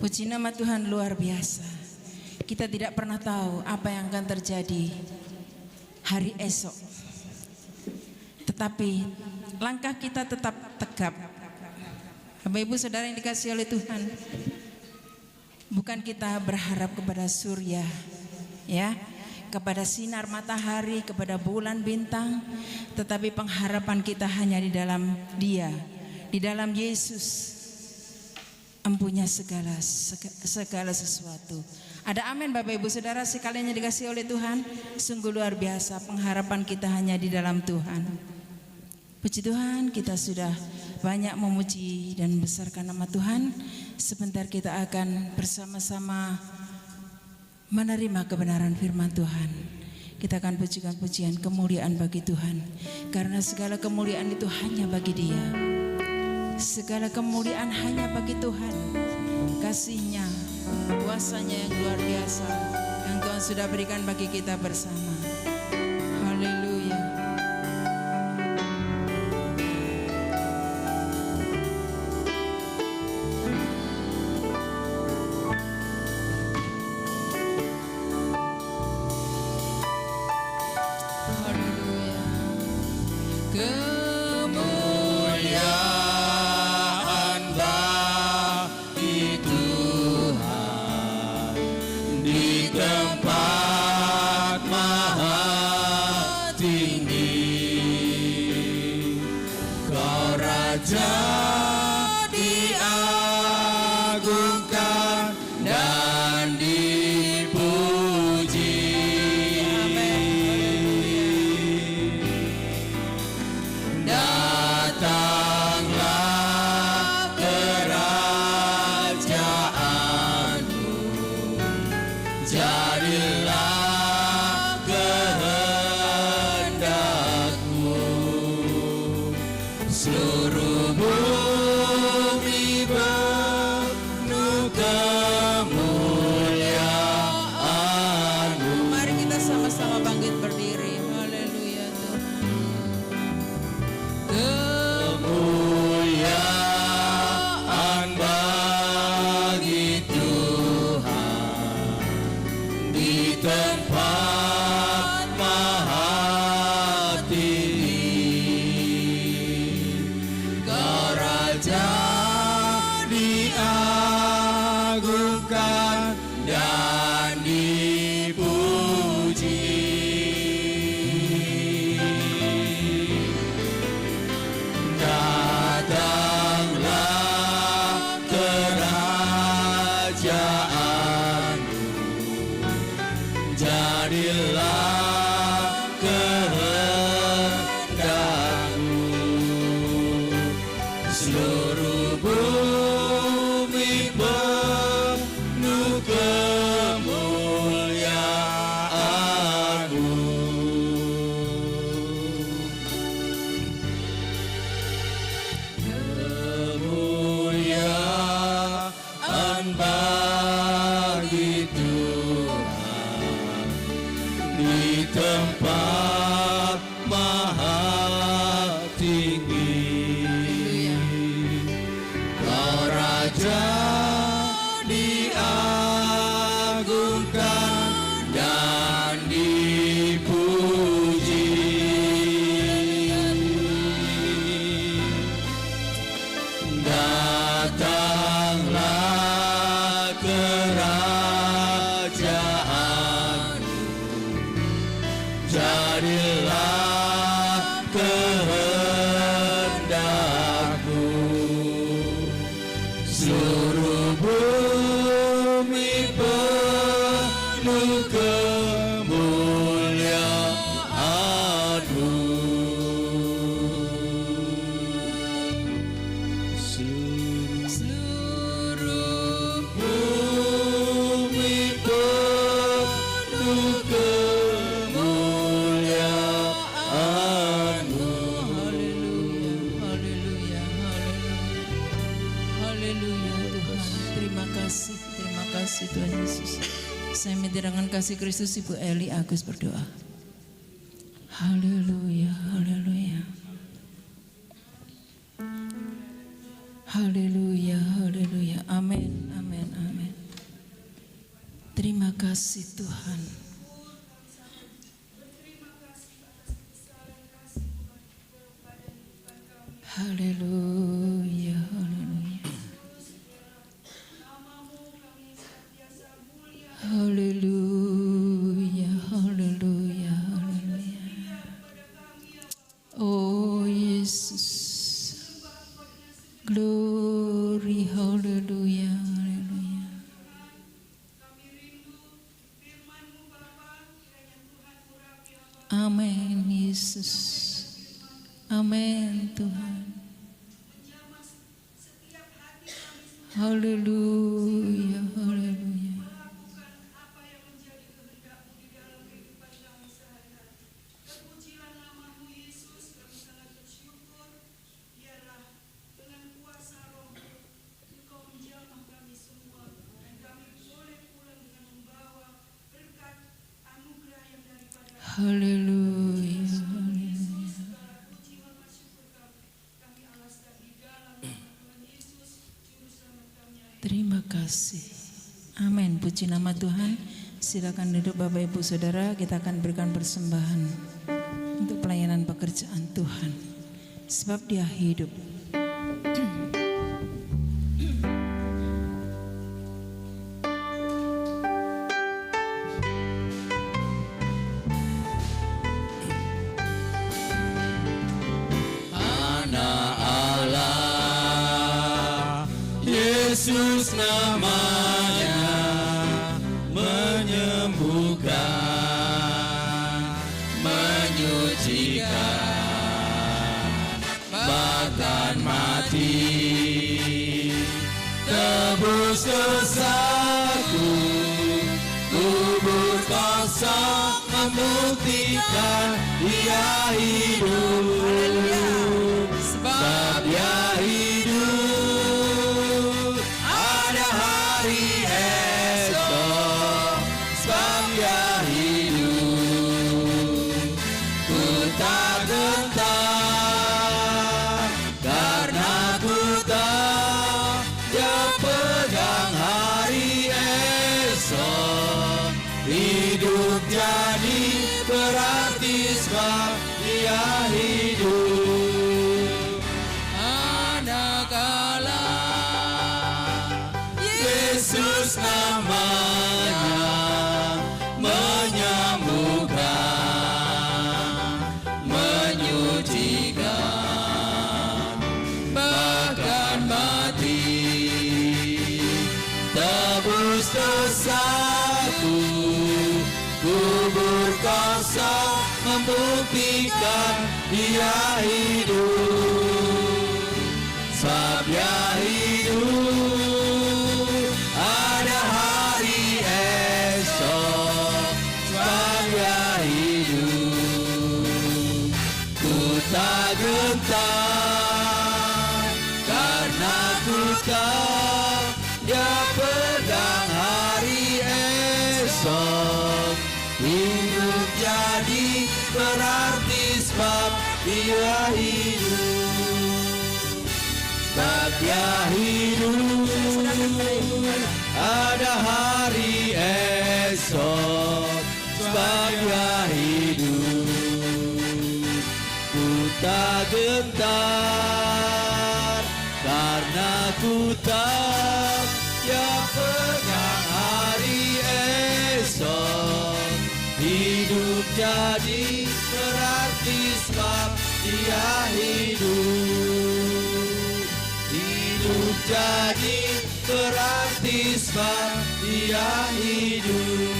Puji nama Tuhan, luar biasa. Kita tidak pernah tahu apa yang akan terjadi hari esok. Tetapi langkah kita tetap tegap. Bapak Ibu Saudara yang dikasihi oleh Tuhan, bukan kita berharap kepada surya, ya, kepada sinar matahari, kepada bulan bintang, tetapi pengharapan kita hanya di dalam Dia, di dalam Yesus, empunya segala sesuatu. Ada amin Bapak Ibu Saudara sekalian yang dikasihi oleh Tuhan. Sungguh luar biasa, pengharapan kita hanya di dalam Tuhan. Puji Tuhan, kita sudah banyak memuji dan membesarkan nama Tuhan. Sebentar kita akan bersama-sama menerima kebenaran firman Tuhan. Kita akan pujikan pujian kemuliaan bagi Tuhan, karena segala kemuliaan itu hanya bagi Dia. Segala kemuliaan hanya bagi Tuhan. Kasih-Nya, kuasa-Nya yang luar biasa yang Tuhan sudah berikan bagi kita bersama. Haleluya. Haleluya. Kemuliaan bagi Tuhan di tempat maha tinggi. Kau Raja diagungkan dan dipuji. Datanglah kerajaanmu, jadilah kehendakmu. Seluruh bumi penuh kemuliaan-Mu. Mari kita sama-sama bangkit berdiri. Haleluya Tuhan. Kemuliaan bagi Tuhan di tempat maha tinggi. Kau Raja diagungkan dan dipuji. Datanglah kerajaanmu, jadilah kehendakmu. Seluruh bumi penuh kemuliaan-Mu. Kemuliaan bagi Tuhan di tempat maha tinggi. Kau Raja diagungkan dan dipuji. Datanglah kerajaan-Mu, jadilah kehendak-Mu. Seluruh bumi penuh kemuliaan-Mu. Seluruh bumi penuh kemuliaan-Mu. Haleluya, haleluya, haleluya. Haleluya Tuhan. Terima kasih Tuhan Yesus. Saya minta dengan kasih Kristus Ibu Eli Agus berdoa. Haleluya, haleluya. Haleluya, haleluya. Amin, amin, amin. kasih Tuhan. Haleluya, haleluya. Haleluya, haleluya, haleluya. Oh Yesus. Glory, haleluya, haleluya. Amin Yesus. Amin Tuhan. Haleluya, haleluya. Haleluya, haleluya. Terima kasih. Amin. Puji nama Tuhan. Silakan duduk Bapak Ibu Saudara. Kita akan berikan persembahan untuk pelayanan pekerjaan Tuhan. Sebab Dia hidup. Yesus namanya menyembuhkan, menyucikan, bahkan mati, tebus dosaku, kubur kosong membuktikan Dia hidup, sebab Dia hidup. Yesus namanya menyembuhkan, menyucikan, bahkan mati, tebus dosaku, kubur kosong membuktikan Dia hidup, sebab Dia hidup. Tak gentar karena ku tahu Dia pegang hari esok. Hidup jadi berarti sebab Dia hidup, sebab Dia hidup. Ada hari esok sebab Dia hidup. Tak gentar karena ku tahu Dia pegang hari esok. Hidup jadi berarti sebab Dia hidup. Hidup jadi berarti sebab Dia hidup.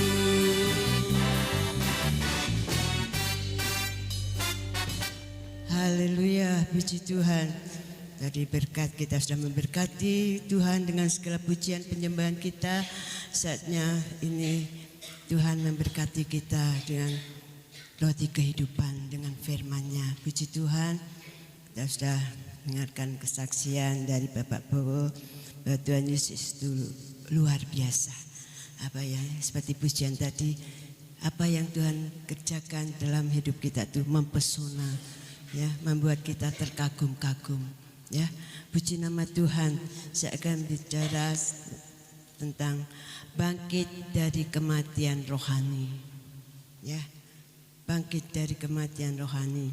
Haleluya, puji Tuhan. Tadi berkat kita sudah memberkati Tuhan dengan segala pujian penyembahan kita. Saatnya ini Tuhan memberkati kita dengan roti kehidupan, dengan firman-Nya. Puji Tuhan, kita sudah mendengarkan kesaksian dari Bapak Bowo bahwa Tuhan Yesus itu luar biasa. Apa ya, seperti pujian tadi, apa yang Tuhan kerjakan dalam hidup kita itu mempesona. Ya, membuat kita terkagum-kagum. Ya, puji nama Tuhan. Saya akan bicara tentang bangkit dari kematian rohani. Ya, bangkit dari kematian rohani.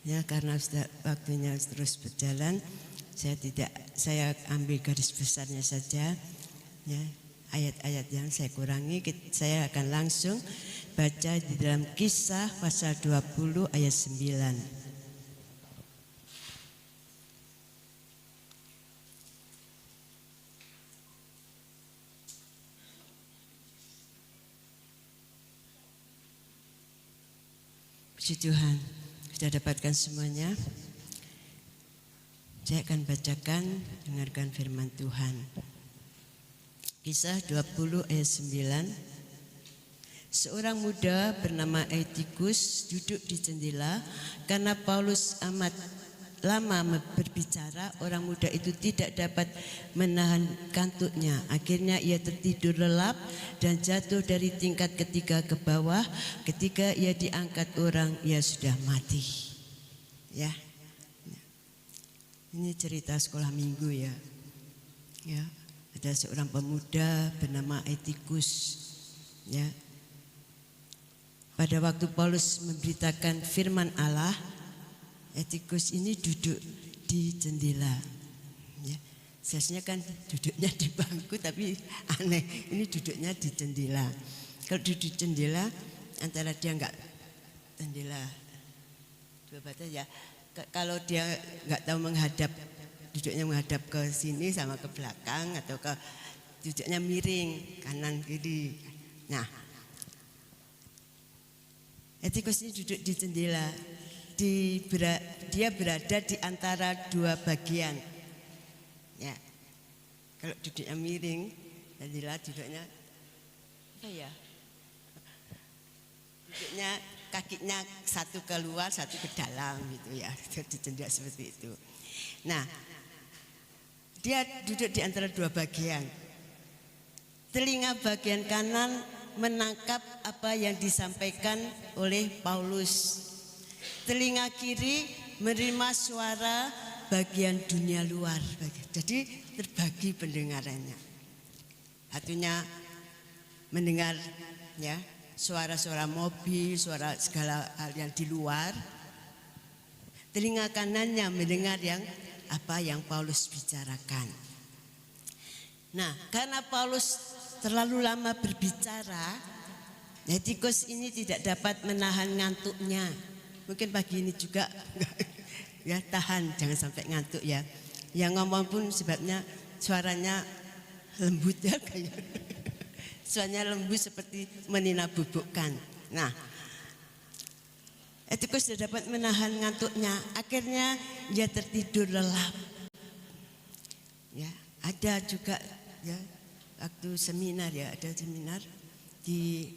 Ya, karena sudah waktunya terus berjalan, saya ambil garis besarnya saja. Ya, ayat-ayat yang saya kurangi, saya akan langsung baca di dalam Kisah pasal 20 ayat 9. Puji Tuhan, sudah dapatkan semuanya. Saya akan bacakan, dengarkan firman Tuhan. Kisah 20 ayat 9. Seorang muda bernama Eutikus duduk di jendela. Karena Paulus amat lama berbicara, orang muda itu tidak dapat menahan kantuknya. Akhirnya ia tertidur lelap dan jatuh dari tingkat ketiga ke bawah. Ketika ia diangkat orang, ia sudah mati. Ya, ini cerita sekolah minggu ya. Ya, ada seorang pemuda bernama Eutikus. Ya, pada waktu Paulus memberitakan firman Allah, Eutikus ini duduk di jendela. Ya, seharusnya kan duduknya di bangku, tapi aneh, ini duduknya di jendela. Kalau duduk jendela, antara dia enggak jendela dua batas ya. Kalau dia enggak tahu menghadap, duduknya menghadap ke sini sama ke belakang, atau ke duduknya miring kanan kiri. Nah, Eutikus ini duduk di jendela. Dia berada di antara dua bagian. Ya, kalau duduknya miring, jendela duduknya apa ya? Duduknya kakinya satu keluar, satu ke dalam gitu ya. Di jendela seperti itu. Nah, dia duduk di antara dua bagian. Telinga bagian kanan menangkap apa yang disampaikan oleh Paulus. Telinga kiri menerima suara bagian dunia luar. Jadi terbagi pendengarannya. Satunya mendengar ya suara-suara mobil, suara segala hal yang di luar. Telinga kanannya mendengar apa yang Paulus bicarakan. Nah, karena Paulus terlalu lama berbicara, Eutikus ini tidak dapat menahan ngantuknya. Mungkin pagi ini juga ya, tahan jangan sampai ngantuk ya. Yang ngomong pun sebabnya suaranya lembut ya, kayak suaranya lembut seperti menina bubukkan. Nah, Eutikus tidak dapat menahan ngantuknya. Akhirnya dia tertidur lelap. Ya, ada juga ya waktu seminar ya, ada seminar di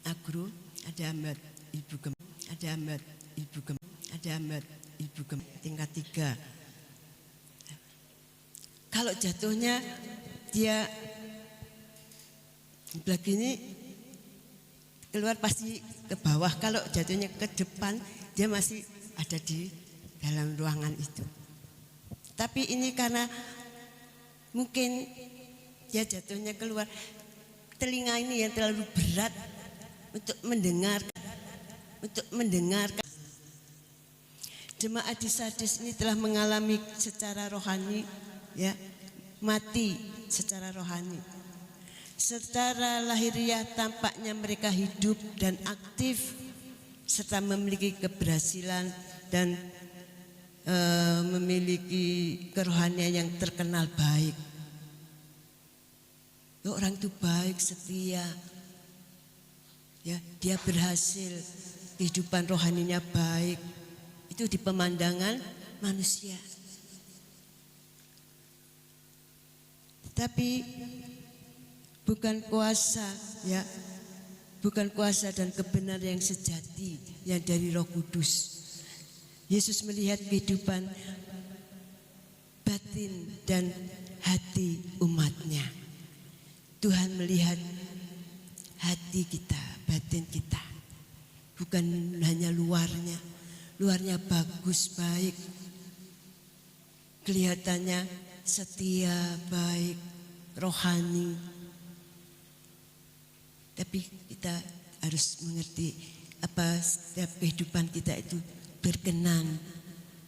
Agro, ada Mbak Ibu Gem, ada Mbak Ibu Gem, ada Mbak Ibu Gem tingkat 3. Kalau jatuhnya dia begini keluar pasti ke bawah, kalau jatuhnya ke depan dia masih ada di dalam ruangan itu. Tapi ini karena mungkin dia jatuhnya keluar, telinga ini yang terlalu berat untuk mendengarkan. Jemaat di Sardes ini telah mengalami secara rohani ya, mati secara rohani. Secara lahiriah tampaknya mereka hidup dan aktif serta memiliki keberhasilan dan memiliki kerohanian yang terkenal baik. Orang itu baik, setia. Ya, dia berhasil, kehidupan rohaninya baik. Itu di pemandangan manusia. Tapi bukan kuasa ya, bukan kuasa dan kebenaran yang sejati yang dari Roh Kudus. Yesus melihat kehidupan batin dan hati umatnya. Tuhan melihat hati kita, batin kita, bukan hanya luarnya. Luarnya bagus, baik, kelihatannya setia, baik, rohani, Tapi kita harus mengerti apa setiap kehidupan kita itu berkenan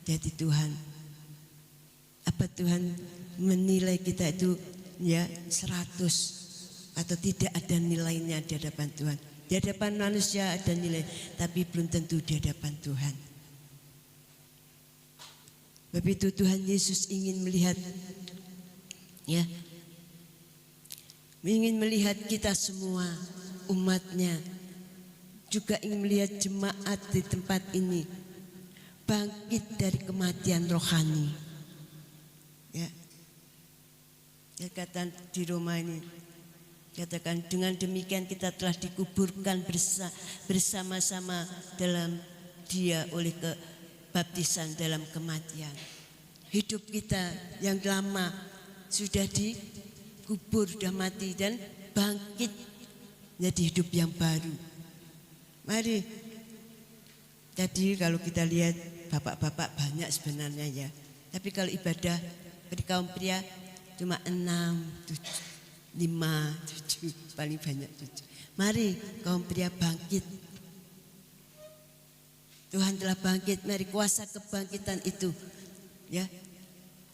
jadi Tuhan. Apa Tuhan menilai kita itu ya 100 atau tidak ada nilainya di hadapan Tuhan. Di hadapan manusia ada nilai, tapi belum tentu di hadapan Tuhan. Sebab itu Tuhan Yesus ingin melihat, ya, ingin melihat kita semua umatnya, juga ingin melihat jemaat di tempat ini bangkit dari kematian rohani. Ya, kata di Roma ini katakan dengan demikian kita telah dikuburkan bersama-sama dalam Dia oleh kebaptisan dalam kematian. Hidup kita yang lama sudah dikubur, sudah mati dan bangkit menjadi hidup yang baru. Mari. Jadi kalau kita lihat bapak-bapak banyak sebenarnya ya. Tapi kalau ibadah di kaum pria cuma 6, 7, 5, 7, paling banyak 7. Mari kaum pria bangkit. Tuhan telah bangkit, mari kuasa kebangkitan itu ya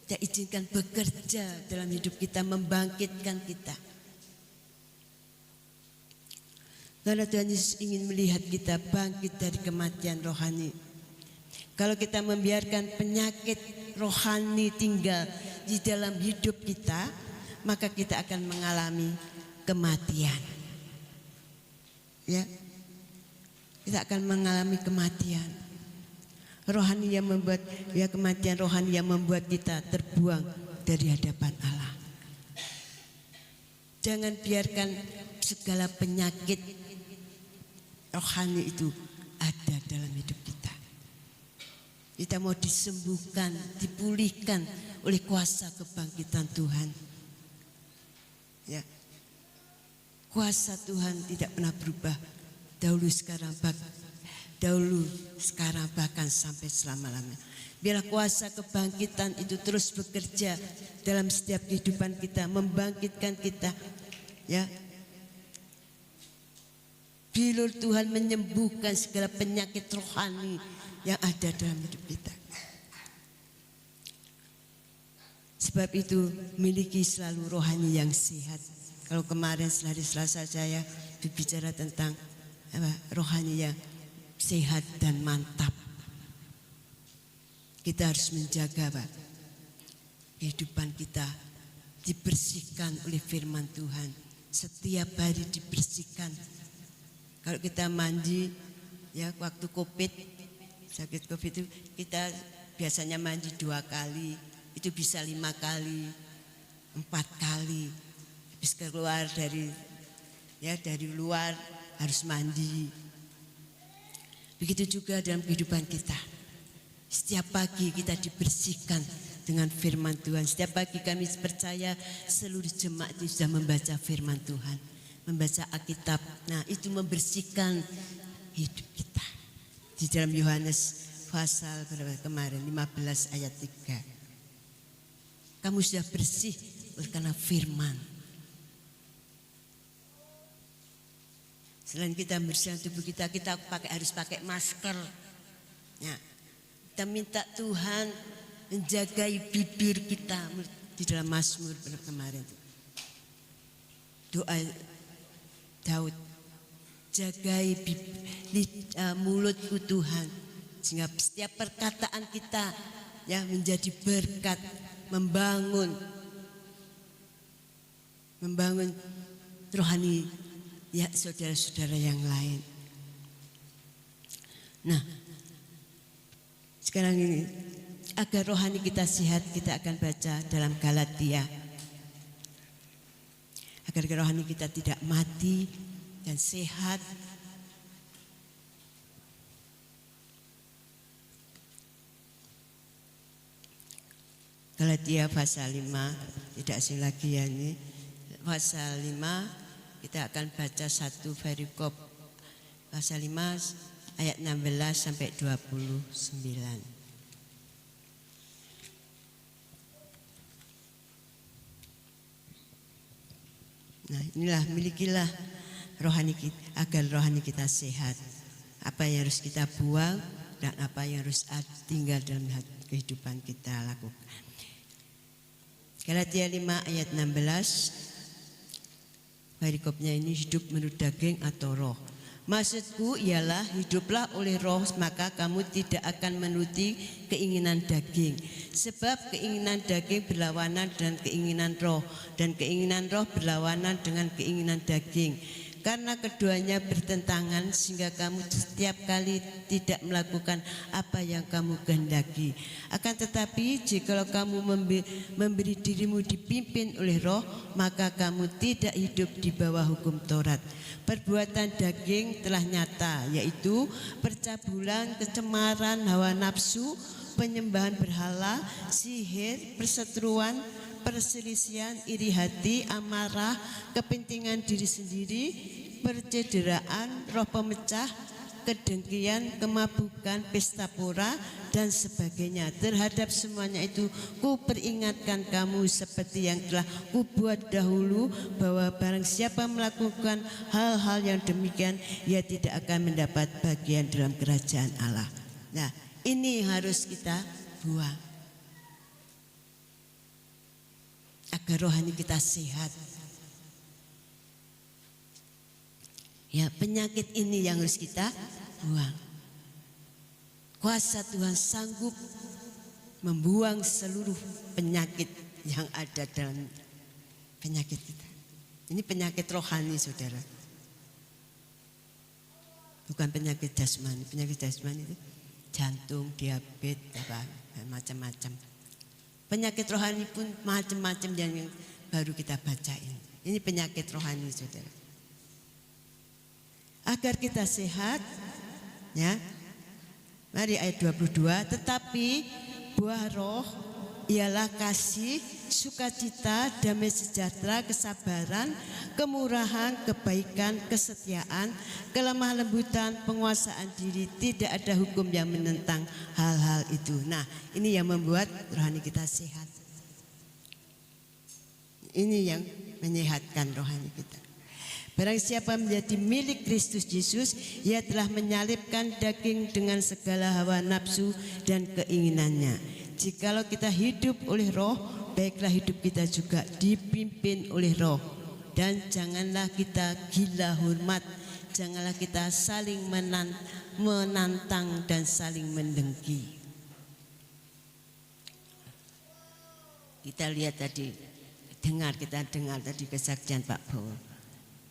kita izinkan bekerja dalam hidup kita, membangkitkan kita. Karena Tuhan Yesus ingin melihat kita bangkit dari kematian rohani. Kalau kita membiarkan penyakit rohani tinggal di dalam hidup kita, maka kita akan mengalami kematian. Ya, kita akan mengalami kematian. Rohani yang membuat, ya kematian rohani yang membuat kita terbuang dari hadapan Allah. Jangan biarkan segala penyakit rohani itu ada dalam hidup kita. Kita mau disembuhkan, dipulihkan oleh kuasa kebangkitan Tuhan. Ya, kuasa Tuhan tidak pernah berubah. Dahulu, sekarang, bahkan sampai selama-lamanya. Biarlah kuasa kebangkitan itu terus bekerja dalam setiap kehidupan kita, membangkitkan kita. Ya, biar Tuhan menyembuhkan segala penyakit rohani yang ada dalam hidup kita. Sebab itu miliki selalu rohani yang sehat. Kalau kemarin hari Selasa saya berbicara tentang rohani yang sehat dan mantap. Kita harus menjaga kehidupan kita dibersihkan oleh firman Tuhan. Setiap hari dibersihkan. Kalau kita mandi ya waktu sakit COVID itu kita biasanya mandi 2 kali, itu bisa 5 kali, 4 kali. Habis keluar dari luar harus mandi. Begitu juga dalam kehidupan kita. Setiap pagi kita dibersihkan dengan firman Tuhan. Setiap pagi kami percaya seluruh jemaat itu sudah membaca firman Tuhan, membaca Alkitab. Nah, itu membersihkan hidup kita. Di dalam Yohanes pasal kemarin 15 ayat 3. Kamu sudah bersih karena firman. Selain kita membersihkan tubuh kita harus pakai masker. Ya, kita minta Tuhan menjagai bibir kita di dalam Mazmur kemarin. Doa Daud, jagai mulutku Tuhan, sehingga setiap perkataan kita ya menjadi berkat, membangun rohani ya saudara-saudara yang lain. Nah, sekarang ini agar rohani kita sehat, kita akan baca dalam Galatia. Agar rohani kita tidak mati dan sehat. Galatia pasal 5, tidak asing lagi ya ini. Pasal 5 kita akan baca satu perikop. Pasal 5 ayat 16 sampai 29. Nah, inilah milikilah agar rohani kita sehat. Apa yang harus kita buang dan apa yang harus tinggal dalam kehidupan kita lakukan. Galatia 5 ayat 16. Perikopnya ini hidup menurut daging atau roh. Maksudku ialah hiduplah oleh roh, maka kamu tidak akan menuruti keinginan daging. Sebab keinginan daging berlawanan dengan keinginan roh, dan keinginan roh berlawanan dengan keinginan daging. Karena keduanya bertentangan sehingga kamu setiap kali tidak melakukan apa yang kamu kehendaki. Akan tetapi jikalau kamu memberi dirimu dipimpin oleh roh, maka kamu tidak hidup di bawah hukum Taurat. Perbuatan daging telah nyata, yaitu percabulan, kecemaran, hawa nafsu, penyembahan berhala, sihir, perseteruan, perselisihan, iri hati, amarah, kepentingan diri sendiri, percederaan, roh pemecah, kedengkian, kemabukan, pesta pora, dan sebagainya. Terhadap semuanya itu kuperingatkan kamu seperti yang telah kubuat dahulu, bahwa barang siapa melakukan hal-hal yang demikian, ia tidak akan mendapat bagian dalam kerajaan Allah. Nah, ini harus kita buang agar rohani kita sehat. Ya, penyakit ini yang harus kita buang. Kuasa Tuhan sanggup membuang seluruh penyakit yang ada dalam penyakit kita. Ini penyakit rohani, saudara. Bukan penyakit jasmani. Penyakit jasmani itu jantung, diabetes, macam-macam. Penyakit rohani pun macam-macam yang baru kita bacain. Ini penyakit rohani, saudara. Agar kita sehat, ya. Mari ayat 22. Tetapi buah roh ialah kasih, sukacita, damai sejahtera, kesabaran, kemurahan, kebaikan, kesetiaan, kelemah lembutan, penguasaan diri. Tidak ada hukum yang menentang hal-hal itu. Nah, ini yang membuat rohani kita sehat. Ini yang menyehatkan rohani kita. Barang siapa menjadi milik Kristus Yesus, ia telah menyalibkan daging dengan segala hawa nafsu dan keinginannya. Jikalau kita hidup oleh roh, baiklah hidup kita juga dipimpin oleh roh. Dan janganlah kita gila hormat, janganlah kita saling menantang dan saling mendengki. Kita lihat tadi, kita dengar tadi kesaksian Pak Bowo.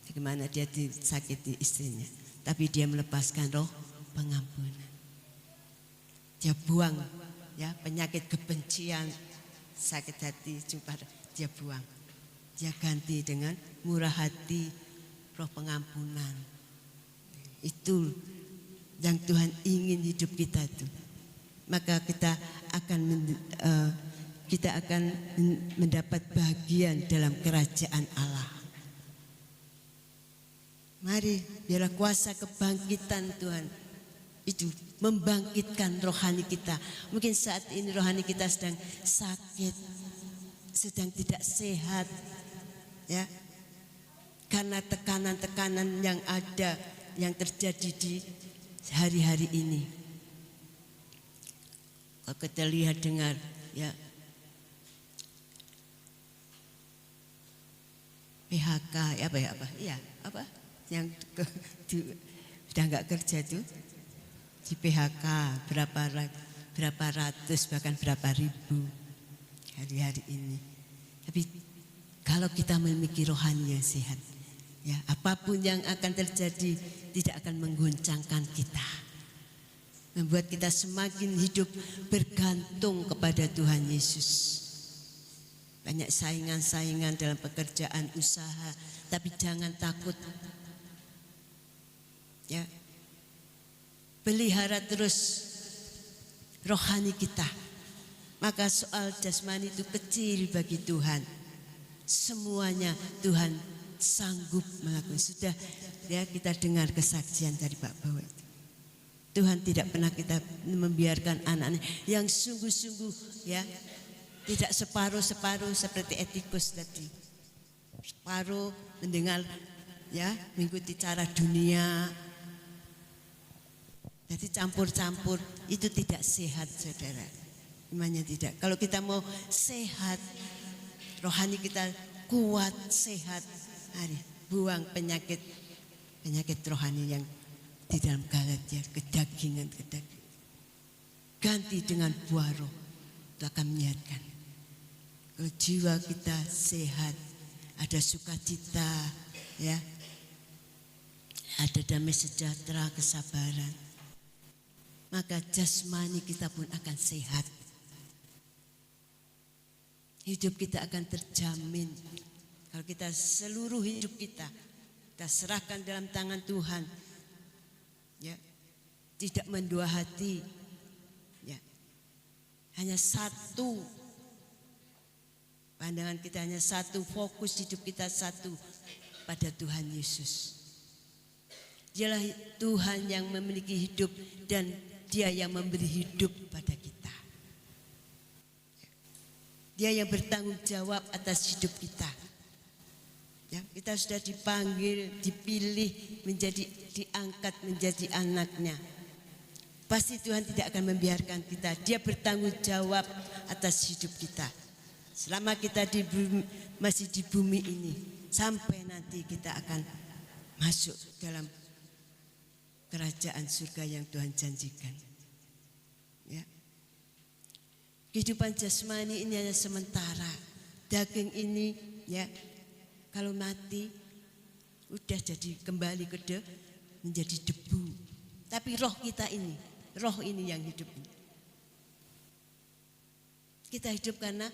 Bagaimana dia disakiti istrinya, tapi dia melepaskan roh pengampunan. Dia buang, ya, penyakit kebencian, sakit hati, dia buang. Dia ganti dengan murah hati, roh pengampunan. Itu yang Tuhan ingin hidup kita itu. Maka kita akan mendapat bagian dalam kerajaan Allah. Mari biarlah kuasa kebangkitan Tuhan itu membangkitkan rohani kita. Mungkin saat ini rohani kita sedang sakit, sedang tidak sehat, ya, karena tekanan-tekanan yang ada, yang terjadi di hari-hari ini. Kalau kita lihat dengar, ya, PHK, apa yang sudah nggak kerja itu di PHK berapa ratus bahkan berapa ribu hari-hari ini. Tapi kalau kita memiliki rohani yang sehat, ya, apapun yang akan terjadi tidak akan menggoncangkan kita, membuat kita semakin hidup bergantung kepada Tuhan Yesus. Banyak saingan-saingan dalam pekerjaan, usaha, tapi jangan takut. Ya, pelihara terus rohani kita. Maka soal jasmani itu kecil bagi Tuhan. Semuanya Tuhan sanggup melakukan. Sudah, ya, kita dengar kesaksian dari Pak Bowo. Tuhan tidak pernah kita membiarkan anak-anak yang sungguh-sungguh, ya, tidak separuh-separuh seperti Etikus tadi. Separuh mendengar ya mengikuti cara dunia. Jadi campur-campur itu tidak sehat, saudara. Imannya tidak. Kalau kita mau sehat, rohani kita kuat, sehat, mari buang penyakit rohani yang di dalam Galatia, kedagingan. Ganti dengan buah roh, itu akan menyehatkan. Kalau jiwa kita sehat, ada sukacita, ya, ada damai sejahtera, kesabaran, maka jasmani kita pun akan sehat. Hidup kita akan terjamin. Kalau kita seluruh hidup kita serahkan dalam tangan Tuhan, ya, tidak mendua hati, ya, hanya satu pandangan kita, hanya satu fokus hidup kita satu pada Tuhan Yesus. Dialah Tuhan yang memiliki hidup dan Dia yang memberi hidup pada kita. Dia yang bertanggung jawab atas hidup kita. Ya, kita sudah dipanggil, dipilih, diangkat menjadi anaknya. Pasti Tuhan tidak akan membiarkan kita. Dia bertanggung jawab atas hidup kita. Selama kita masih di bumi ini, sampai nanti kita akan masuk dalam kerajaan surga yang Tuhan janjikan. Ya. Kehidupan jasmani ini hanya sementara. Daging ini, ya, kalau mati udah jadi kembali menjadi debu. Tapi roh kita ini, roh ini yang hidup. Kita hidup karena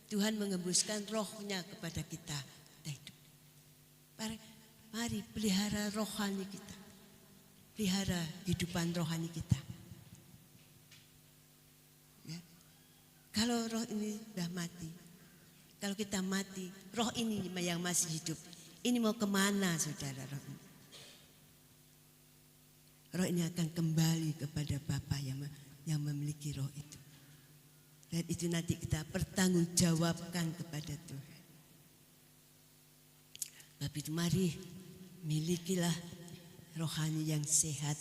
Tuhan mengembuskan rohnya kepada kita. Kita hidup. Mari pelihara rohani kita. Pelihara kehidupan rohani kita. Ya. Kalau roh ini sudah mati, kalau kita mati, roh ini yang masih hidup, ini mau kemana, saudara? Roh ini akan kembali kepada Bapa yang memiliki roh itu. Dan itu nanti kita pertanggungjawabkan kepada Tuhan. Tapi mari milikilah rohani yang sehat.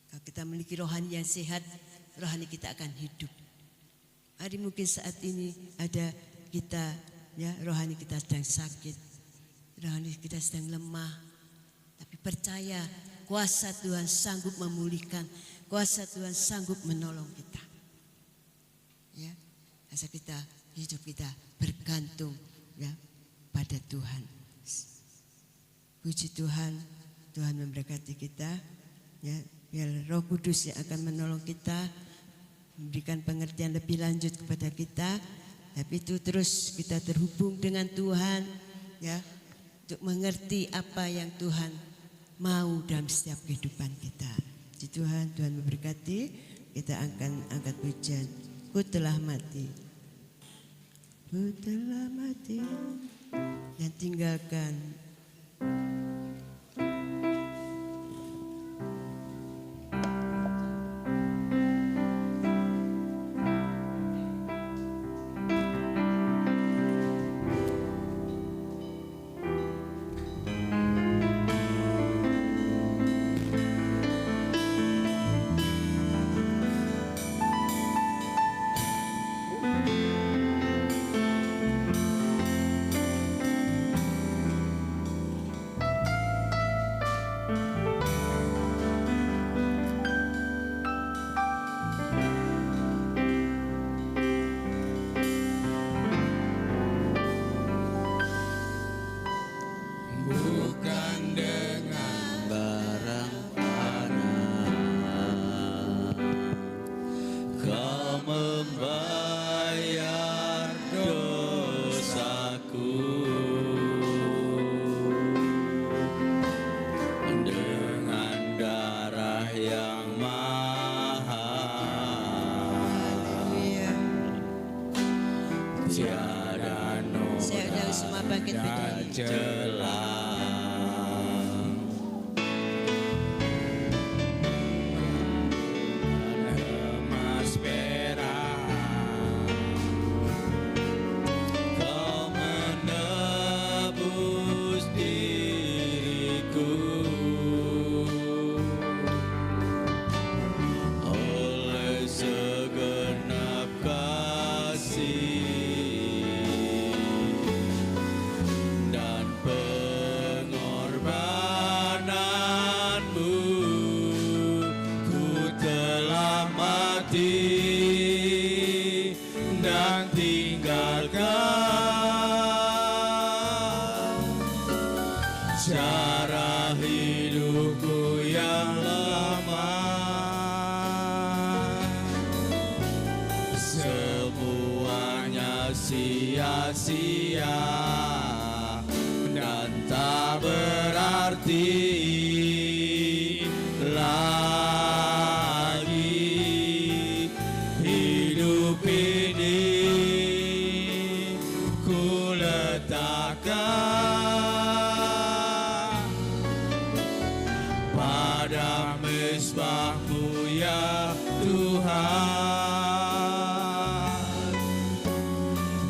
Kalau kita memiliki rohani yang sehat, rohani kita akan hidup. Hari mungkin saat ini ada kita, ya, rohani kita sedang sakit, rohani kita sedang lemah. Tapi percaya kuasa Tuhan sanggup memulihkan, kuasa Tuhan sanggup menolong kita. Ya, asal kita hidup kita bergantung, ya, pada Tuhan. Puji Tuhan, Tuhan memberkati kita, ya, biar Roh Kudus yang akan menolong kita, memberikan pengertian lebih lanjut kepada kita. Tapi itu terus kita terhubung dengan Tuhan, ya, untuk mengerti apa yang Tuhan mau dalam setiap kehidupan kita. Puji Tuhan, Tuhan memberkati. Kita akan angkat pujian. Ku telah mati, ku telah mati, dan tinggalkan. sia-sia dan tak berarti lagi. Hidup ini ku letakkan pada mezbah-Mu ya Tuhan.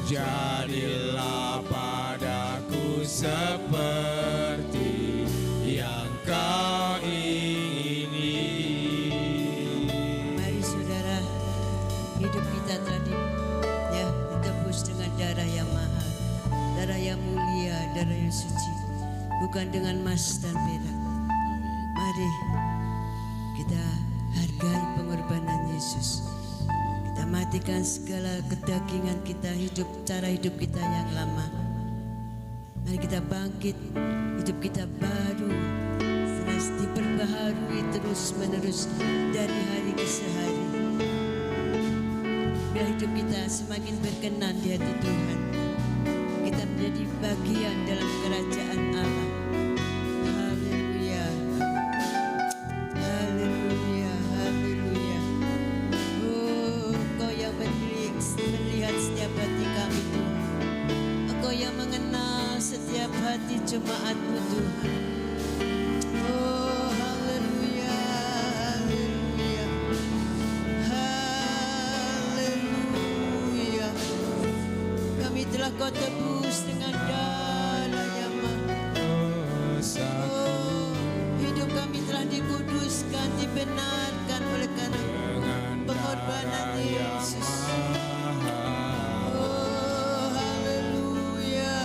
Jadilah padaku seperti yang Kau ingini. Mari saudara, hidup kita telah ditebus dengan darah yang mahal, darah yang mulia, darah yang suci, bukan dengan emas dan perak. Mari kita hargai pengorbanan Yesus. Kita matikan segala kedagingan kita, cara hidup kita yang lama. Mari kita bangkit, hidup kita baru, terus diperbaharui terus menerus dari hari ke hari. Biar hidup kita semakin berkenan di hati Tuhan. Kita menjadi bagian dalam kerajaan Allah. Haleluya. Haleluya. Haleluya. Oh, Engkau yang melihat setiap hati kami Tuhan. Engkau yang mengenal setiap hati jemaat-Mu Tuhan. Oh, haleluya. Haleluya. Haleluya. Kami telah Kau tebus dengan darah yang mahal. Oh, hidup kami telah dikuduskan, dibenarkan oleh karena pengorbanan Yesus. Oh, haleluya.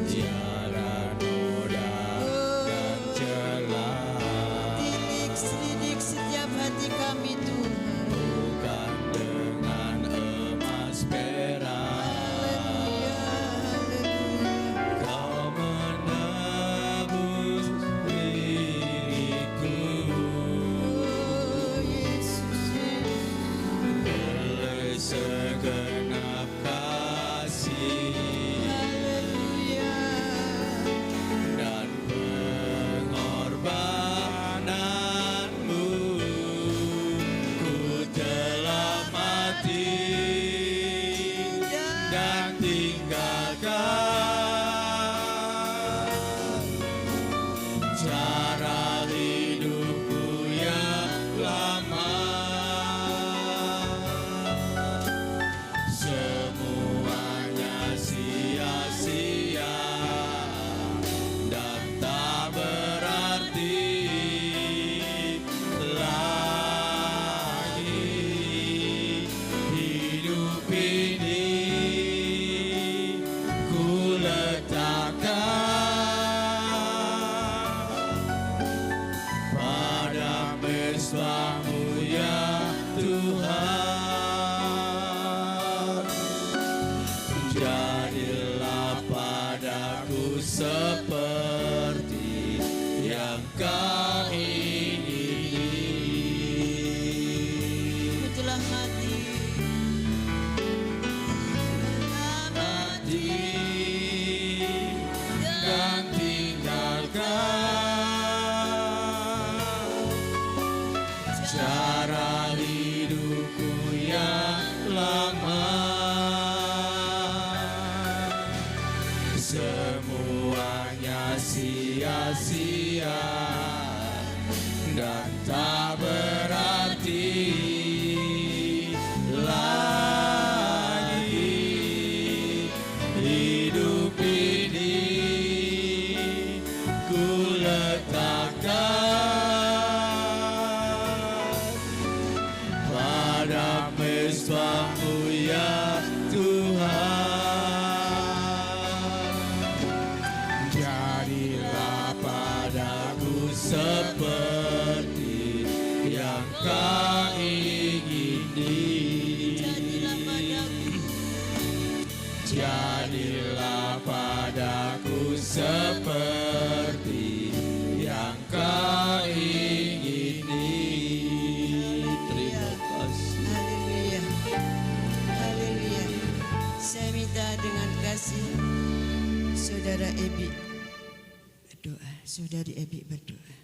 Tiada noda dan celah, Tilik-selidik setiap hati kami Tuhan. bukan dengan emas perak. Kau menebus diriku Oh, Yesus. oleh segenap kasih Haleluya. dan pengorbananmu. Ku telah mati dan tinggalkan cara hidupku yang lama. Semuanya sia-sia dan tak berarti lagi. Hidup ini ku letakkan pada mezbah-Mu ya Tuhan. Jadilah padaku seperti yang Kau ingini. Ku telah mati. Mati dan tinggalkan cara hidupku yang lama. Semuanya sia-sia dan tak berarti lagi. Hidup ini ku letakkan pada mezbah-Mu ya Tuhan. Jadilah padaku seperti Saudari Ebi berdoa.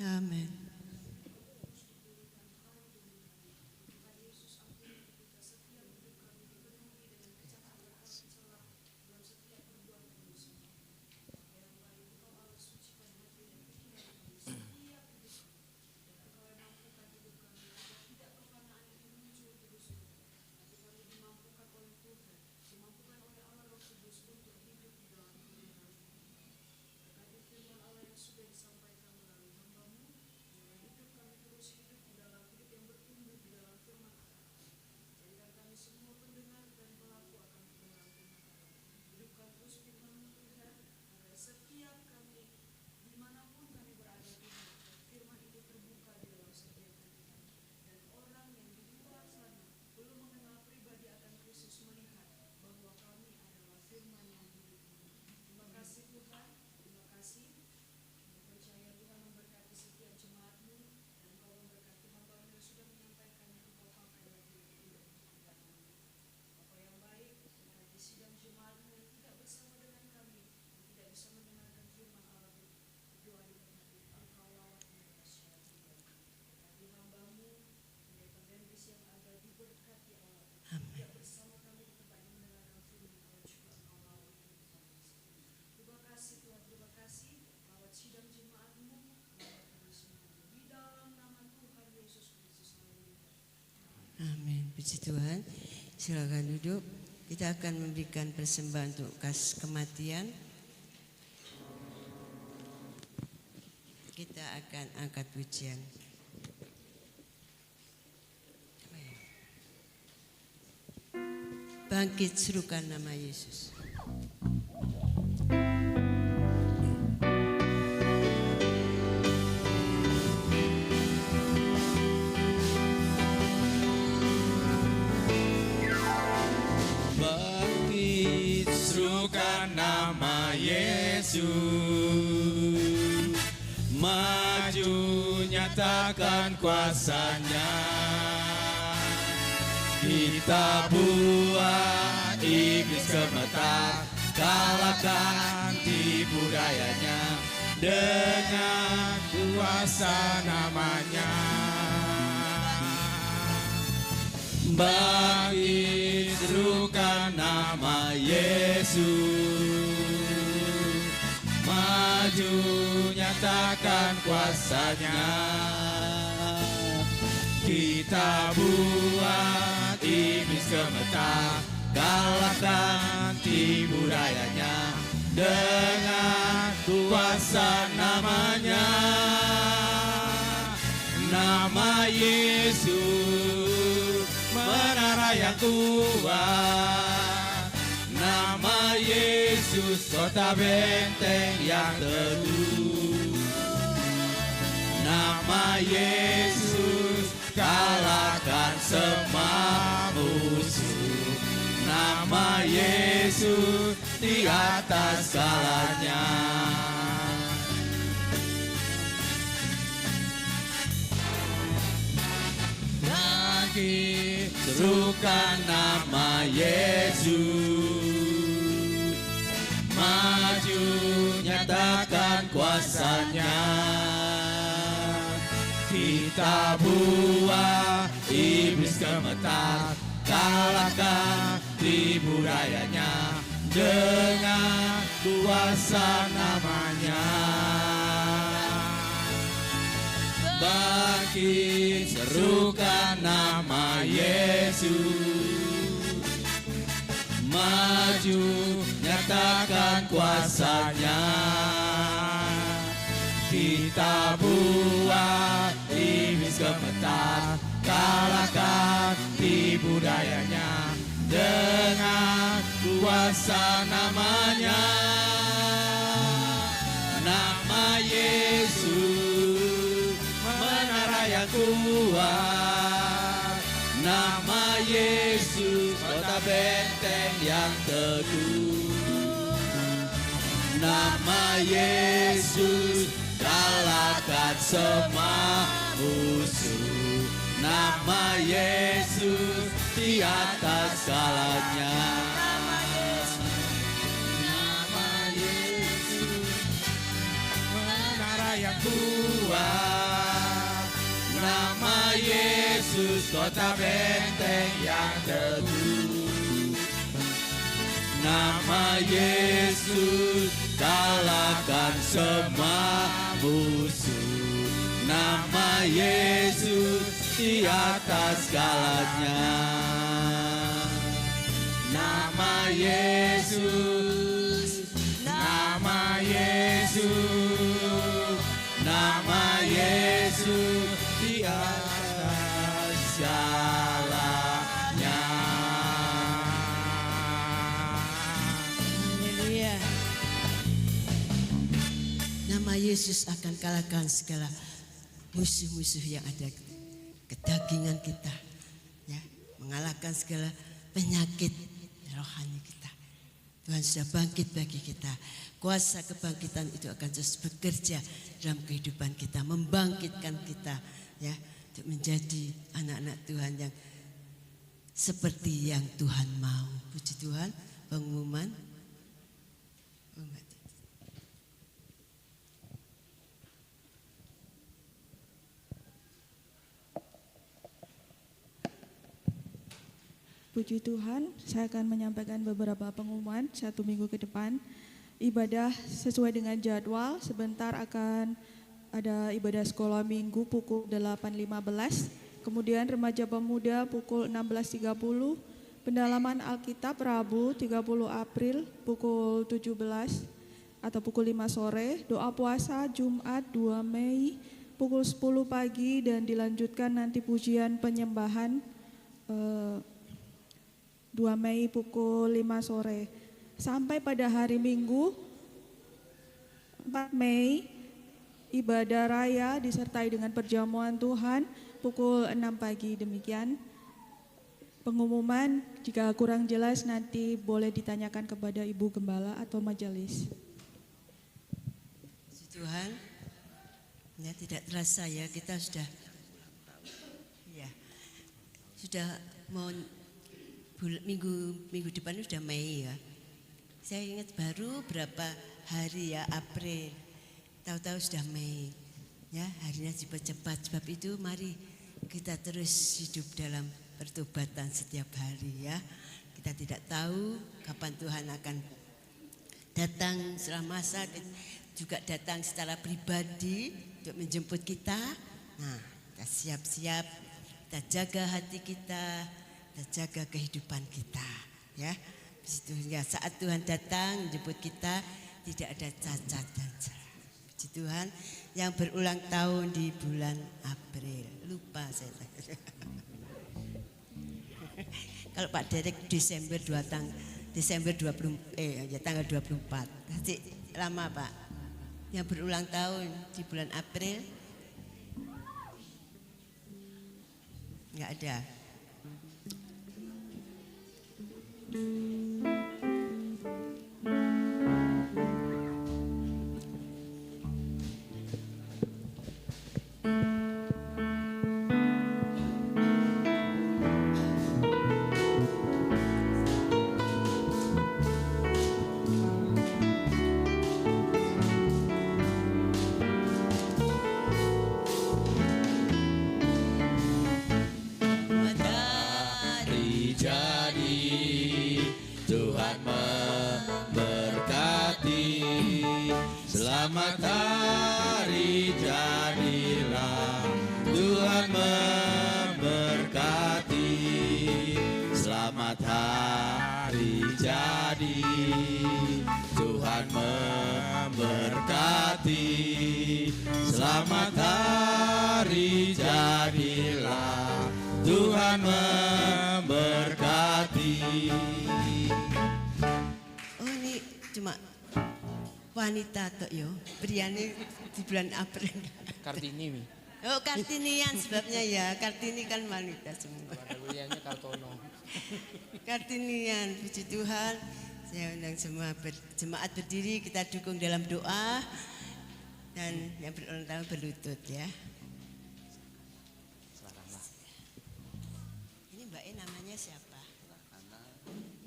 Amin. Amin. Puji Tuhan. Silakan duduk. Kita akan memberikan persembahan untuk kas kematian. Kita akan angkat pujian. Bangkit serukan nama Yesus. Serukan nama Yesus, maju nyatakan kuasa-Nya. Kita buat iblis gemetar, kalahkan tipu dayanya dengan kuasa namanya. Bangkit serukan nama Yesus, maju nyatakan kuasa-Nya. Kita buat iblis gemetar, kalahkan tipu dayanya dengan kuasa namanya. Nama Yesus menara yang kuat, nama Yesus kota benteng yang teduh, nama Yesus kalahkan semua musuh, nama Yesus di atas segalanya. Serukan nama Yesus, maju nyatakan kuasa-Nya. Kita buat iblis gemetar, kalahkan tipu dayanya dengan kuasa namanya. Bangkit serukan nama Yesus, maju nyatakan kuasa-Nya. Kita buat iblis gemetar, kalahkan tipu dayanya dengan kuasa namanya. Nama Yesus kuat. Nama Yesus kota benteng yang teguh. Nama Yesus kalahkan semua musuh. Nama Yesus di atas segalanya. Nama Yesus menara yang kuat. Nama Yesus kota benteng yang teguh. Nama Yesus kalahkan semua musuh. Nama Yesus di atas segalanya. Nama Yesus, nama Yesus, nama Yesus di atas segalanya. Haleluya. Nama Yesus akan kalahkan segala musuh-musuh yang ada kedagingan kita, ya, mengalahkan segala penyakit rohani kita. Tuhan sudah bangkit bagi kita. Kuasa kebangkitan itu akan terus bekerja dalam kehidupan kita, membangkitkan kita, ya, untuk menjadi anak-anak Tuhan yang seperti yang Tuhan mau. Puji Tuhan. Pengumuman. Puji Tuhan, saya akan menyampaikan beberapa pengumuman 1 minggu ke depan. Ibadah sesuai dengan jadwal, sebentar akan ada ibadah sekolah minggu pukul 8.15, kemudian remaja pemuda pukul 16.30, pendalaman Alkitab Rabu 30 April pukul 17 atau pukul 5 sore, doa puasa Jumat 2 Mei pukul 10 pagi dan dilanjutkan nanti pujian penyembahan 2 Mei pukul 5 sore. Sampai pada hari Minggu 4 Mei ibadah raya disertai dengan perjamuan Tuhan pukul 6 pagi. Demikian pengumuman. Jika kurang jelas nanti boleh ditanyakan kepada Ibu Gembala atau majelis. Puji Tuhan. Ya, tidak terasa ya, kita sudah mau minggu depan sudah Mei ya. Saya ingat baru berapa hari ya, April. Tahu-tahu sudah Mei. Ya, harinya cepat-cepat. Sebab itu mari kita terus hidup dalam pertobatan setiap hari ya. Kita tidak tahu kapan Tuhan akan datang setelah masa, juga datang secara pribadi untuk menjemput kita. Nah, kita siap-siap, kita jaga hati kita, kita jaga kehidupan kita, ya. Sehingga saat Tuhan datang menjemput kita tidak ada cacat dan celah. Puji Tuhan, yang berulang tahun di bulan April. Lupa saya. Kalau Pak Derek Desember 20 tanggal 24. Nanti lama Pak. Yang berulang tahun di bulan April enggak ada. Selamat hari jadilah, Tuhan memberkati. Selamat hari jadi, Tuhan memberkati. Selamat hari jadilah, Tuhan memberkati. Oh, ini cuma wanita tok yo, priane di bulan April. Kartini wi. Oh, Kartinian sebabnya ya. Kartini kan wanita semua. Kartinian, puji Tuhan. Saya undang semua jemaat berdiri, kita dukung dalam doa. Dan yang berulang tahun berlutut ya. Ini Mbak E namanya siapa?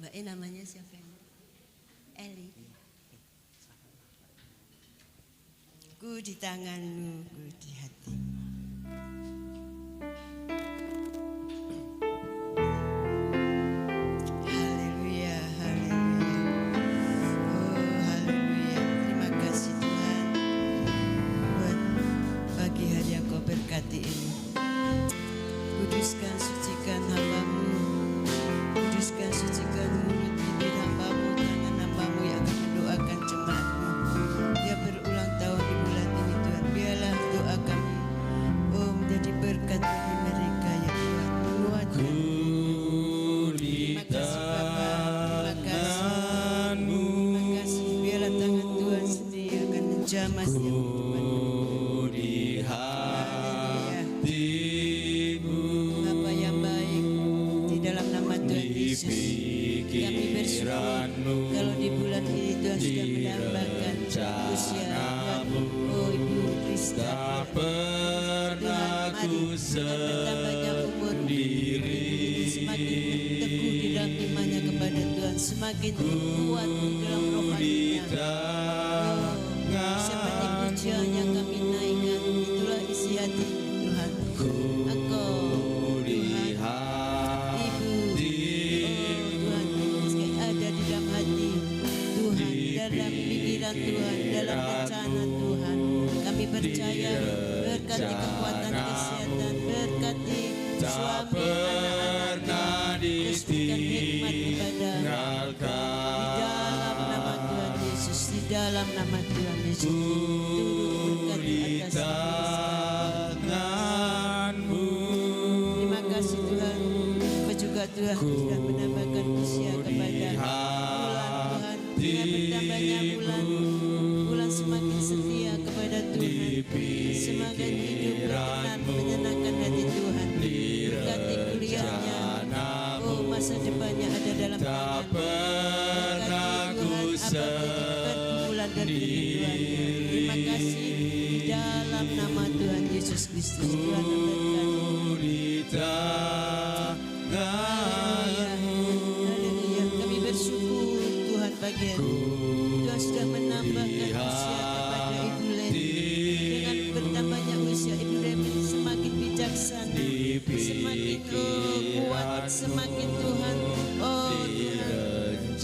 Mbak E namanya siapa? Eli. Ku di tanganmu, ku di hatimu. Haleluya, haleluya. Oh, haleluya. Terima kasih Tuhan buat pagi hari yang kau berkati ini. Kuduskan, sucikan hamba-Mu. Kuduskan, sucikan mulut bibir hamba-Mu, tangan hamba-Mu yang akan mendoakan jemaat-Mu yang berulang tahun di bulan ini Tuhan. Biarlah doa kami menjadi berkat bagi mereka ya Tuhan. Menguatkan. Terima kasih Bapa, terima kasih. Terima kasih. Biarlah tangan Tuhan sendiri yang akan menjamah setiap kehidupan. Bapa yang baik, di dalam nama Tuhan Yesus kami bersyukur kalau di bulan ini Tuhan sudah menambahkan usia oh Ibu Krista. Tuhan mari bertambahnya umur semakin teguh di dalam imannya kepada Tuhan, semakin kuat di dalam rohaninya. Oh, seperti pujian yang kami naikkan, itulah isi hati Tuhan. Engkau Tuhan, Ibu, oh Tuhan, ada di dalam hati Tuhan, dalam pikiran Tuhan, dalam rencana Tuhan. Kami percaya berkati kekuatan kesehatan, berkati suami, anak-anak, terus berikan hikmat kepada di dalam nama Tuhan Yesus, di dalam nama Tuhan Yesus. Turut berkati atas terima kasih Tuhan. Juga Tuhan sudah menambahkan usia kepada bulan Tuhan. Dengan bertambahnya bulan semakin setia kepada Tuhan, semakin hidup berkenan menyenangkan hati Tuhan. Berkati kuliahnya, oh masa depannya ada dalam tangan. Berkati Tuhan apa menjadi pergumulan dan kehidupan. Terima kasih di dalam nama Tuhan Yesus Kristus. Tuhan memberkati. Haleluya. Kami bersyukur Tuhan pagi hari Tuhan sudah menambahkan usia kepada Ibu Leni. Dengan bertambahnya usia Ibu Leni semakin bijaksana, semakin kuat, semakin Tuhan Tuhan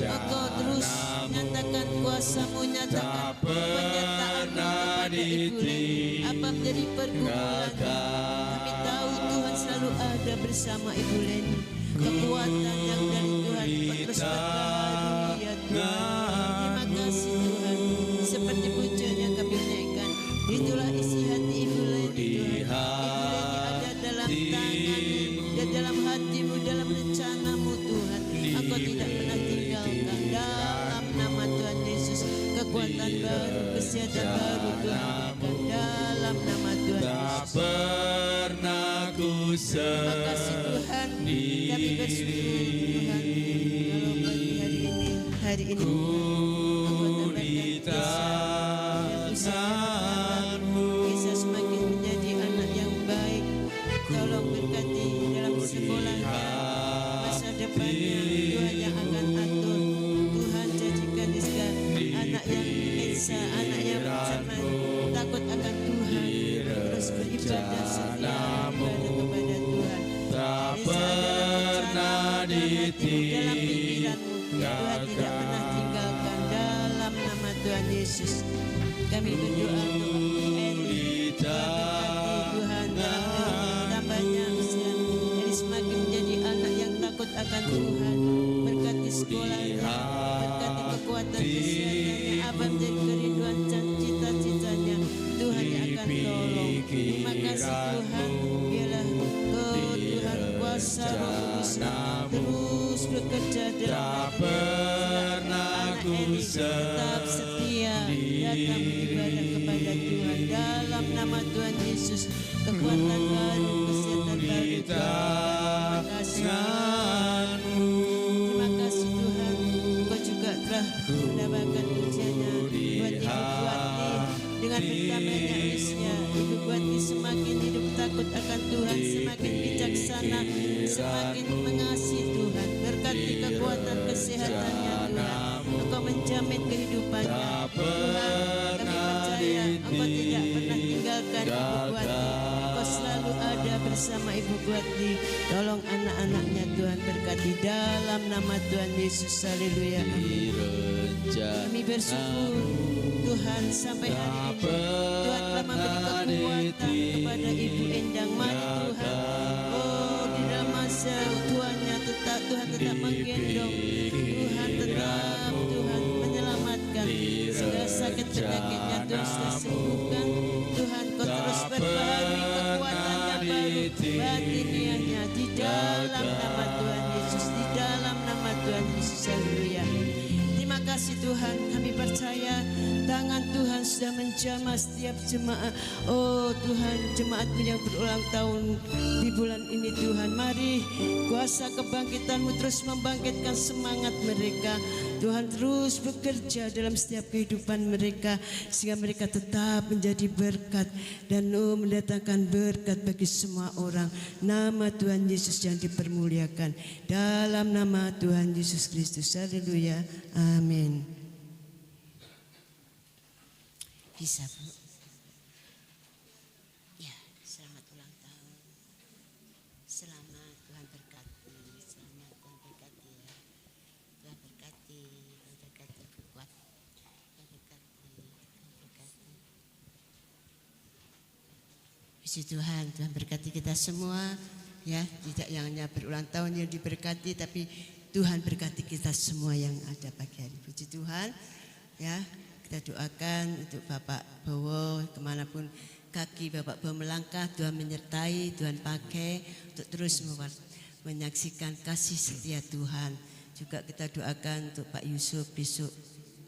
Engkau terus nyatakan kuasa-Mu, nyatakan penyertaan-Mu kepada Ibu Leni. Apa menjadi pergumulan, kami tahu Tuhan selalu ada bersama Ibu Leni. Kekuatan yang dari Tuhan terus berbaharu ya Tuhan. Terima kasih Tuhan. Seperti pujian yang kami naikkan, itulah isi hati Ibu Leni Tuhan. Ibu Leni ada dalam tangan-Mu, dan dalam hati-Mu, dalam rencana-Mu Tuhan. Engkau tidak pernah tinggalkan. Dalam nama Tuhan Yesus, kekuatan baru, kesehatan baru Tuhan berikan. Dalam nama Tuhan Yesus. Terima kasih Tuhan. Kami bersyukur Tuhan kalau pagi hari ini bisa semakin menjadi anak yang baik. Tolong berkati dalam sekolahnya, masa depannya Tuhan yang akan atur. Tuhan jadikan Rizka anak yang esa, anak yang bercermat, takut akan Tuhan, terus beribadah setia beribadah kepada Tuhan. Dalam pikiranmu Tuhan tidak pernah tinggalkan. Dalam nama Tuhan Yesus kami berdoa untuk Eli. Tuhan dalam tambahnya usia jadi semakin menjadi anak yang takut akan Tuhan. Berkati sekolahnya, berkati kekuatan kesehatannya, apa menjadi kerinduan dan cita-citanya Tuhan yang akan tolong. Terima kasih Tuhan. Biarlah Tuhan kuasa Roh Kudus terus bekerja dalam anak ini tetap setia datang beribadah kepada Tuhan. Dalam nama Tuhan Yesus kekuatan baru, kesehatan baru. Terima kasih Tuhan, Engkau juga telah mendapatkan pujiannya buat Ibu Buati dengan bertambahnya usia. Ibu Buati semakin hidup takut akan Tuhan, semakin bijaksana, semakin mengasihi Tuhan. Berkati kekuatan kesehatannya Tuhan, Engkau menjamin kehidupannya Tuhan. Kami percaya Engkau tidak pernah tinggalkan Ibu Buati, Engkau selalu ada bersama Ibu Buati. Tolong anak-anaknya Tuhan, berkati dalam nama Tuhan Yesus. Haleluya. Kami bersyukur Tuhan sampai hari ini Tuhan telah memberi kekuatan kepada Ibu Endang. Mari Tuhan, oh di dalam masa tuanya Tuhan tetap menggendong, Tuhan tetap Tuhan menyelamatkan segala sakit penyakitnya Tuhan sudah sembuhkan. Tuhan Kau terus berbaharui kekuatannya baru, batiniahnya di dalam nama Tuhan Yesus, di dalam nama Tuhan Yesus. Haleluya. Terima kasih Tuhan, kami percaya tangan Tuhan sudah menjamah setiap jemaat. Oh Tuhan, jemaatmu yang berulang tahun di bulan ini Tuhan, mari kuasa kebangkitan-Mu terus membangkitkan semangat mereka. Tuhan terus bekerja dalam setiap kehidupan mereka sehingga mereka tetap menjadi berkat dan mendatangkan berkat bagi semua orang. Nama Tuhan Yesus yang dipermuliakan dalam nama Tuhan Yesus Kristus. Haleluya. Amin. Bisa Bu? Ya, selamat ulang tahun. Selamat, Tuhan berkati. Selamat, Tuhan berkati ya. Tuhan berkati, Tuhan berkati kuat. Tuhan berkati, Tuhan berkati. Puji Tuhan, Tuhan berkati kita semua. Ya, tidak yang hanya berulang tahun yang diberkati, tapi Tuhan berkati kita semua yang ada pagi hari. Puji Tuhan. Ya. Kita doakan untuk Bapak Bowo kemanapun kaki Bapak Bowo melangkah, Tuhan menyertai, Tuhan pakai untuk terus menyaksikan kasih setia Tuhan. Juga kita doakan untuk Pak Yusuf besok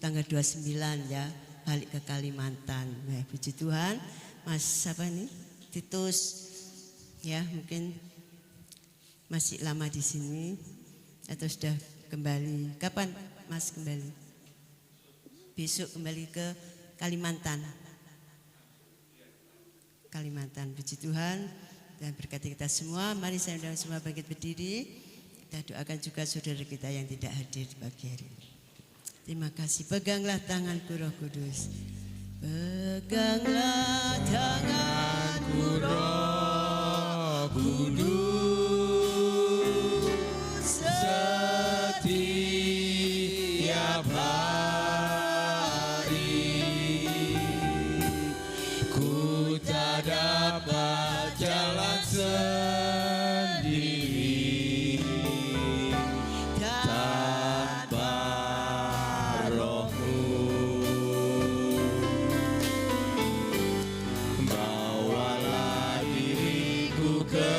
tanggal 29 ya, balik ke Kalimantan. Nah, puji Tuhan. Mas siapa nih? Titus ya, mungkin masih lama di sini atau sudah kembali. Kapan Mas kembali? Besok kembali ke Kalimantan. Kalimantan, puji Tuhan. Dan berkati kita semua. Mari saya undang semua bangkit berdiri. Kita doakan juga saudara kita yang tidak hadir di pagi hari ini. Terima kasih. Peganglah tanganku Roh Kudus. Peganglah tanganku Roh Kudus. Setiap dapat jalan sendiri tanpa Roh-Mu. Bawalah diriku ke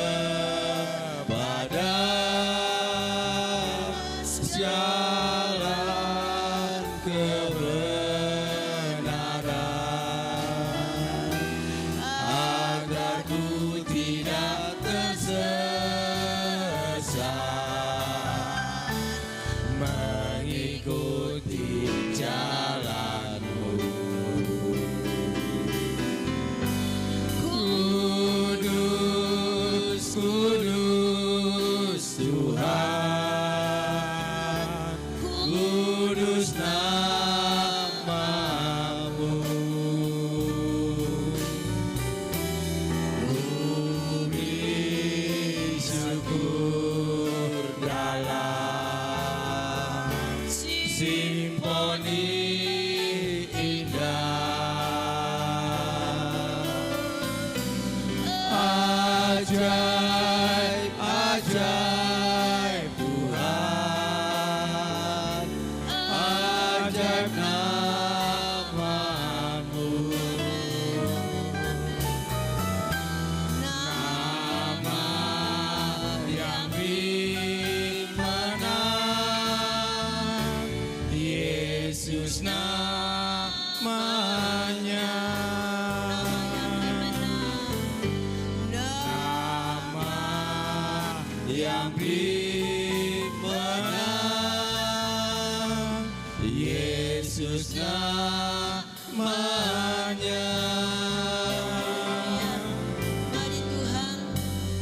yang menang, Yesus namanya. Mari Tuhan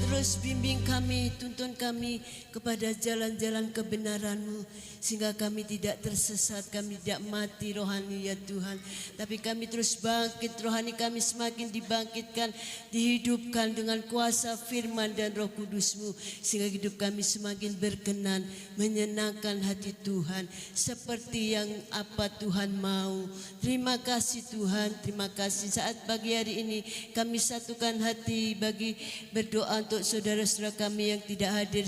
terus bimbing kami, tuntun kami kepada jalan-jalan kebenaran-Mu, sehingga kami tidak tersesat, kami tidak mati rohani ya Tuhan, tapi kami terus bangkit, rohani kami semakin dibangkitkan, dihidupkan dengan kuasa firman dan Roh Kudus-Mu, sehingga hidup kami semakin berkenan, menyenangkan hati Tuhan, seperti yang apa Tuhan mau. Terima kasih Tuhan, terima kasih. Saat pagi hari ini kami satukan hati bagi berdoa untuk saudara-saudara kami yang tidak hadir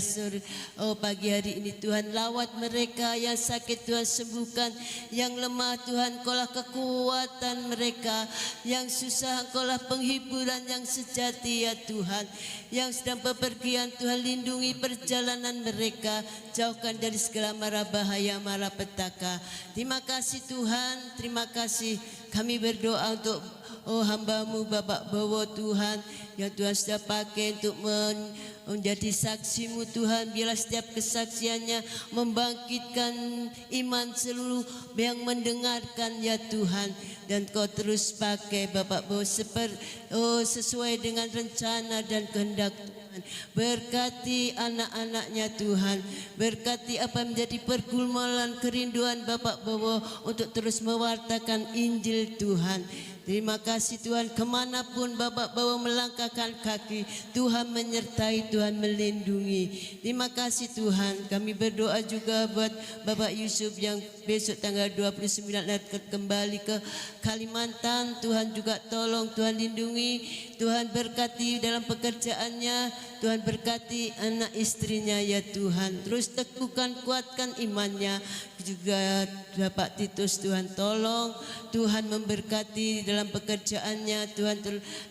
pagi hari ini. Tuhan, lawat mereka yang sakit, Tuhan sembuhkan, yang lemah Tuhan Engkaulah kekuatan mereka, yang susah Engkaulah penghiburan yang sejati ya Tuhan, yang sedang bepergian Tuhan lindungi perjalanan mereka, jauhkan dari segala mara bahaya, mara petaka. Terima kasih Tuhan, terima kasih. Kami berdoa untuk hamba-Mu Bapak Bowo Tuhan, yang Tuhan sudah pakai untuk menjadi saksi-Mu Tuhan. Biarlah setiap kesaksiannya membangkitkan iman seluruh yang mendengarkan ya Tuhan. Dan Kau terus pakai Bapak Bowo sesuai dengan rencana dan kehendak Tuhan. Berkati anak-anaknya Tuhan, berkati apa menjadi pergumulan kerinduan Bapak Bowo untuk terus mewartakan Injil Tuhan. Terima kasih Tuhan, kemanapun Bapak Bowo melangkahkan kaki, Tuhan menyertai, Tuhan melindungi. Terima kasih Tuhan. Kami berdoa juga buat Bapak Yusuf yang besok tanggal 29 kembali ke Kalimantan. Tuhan juga tolong, Tuhan lindungi, Tuhan berkati dalam pekerjaannya, Tuhan berkati anak istrinya ya Tuhan. Terus teguhkan, kuatkan imannya. Juga Bapak Titus, Tuhan tolong, Tuhan memberkati dalam pekerjaannya, Tuhan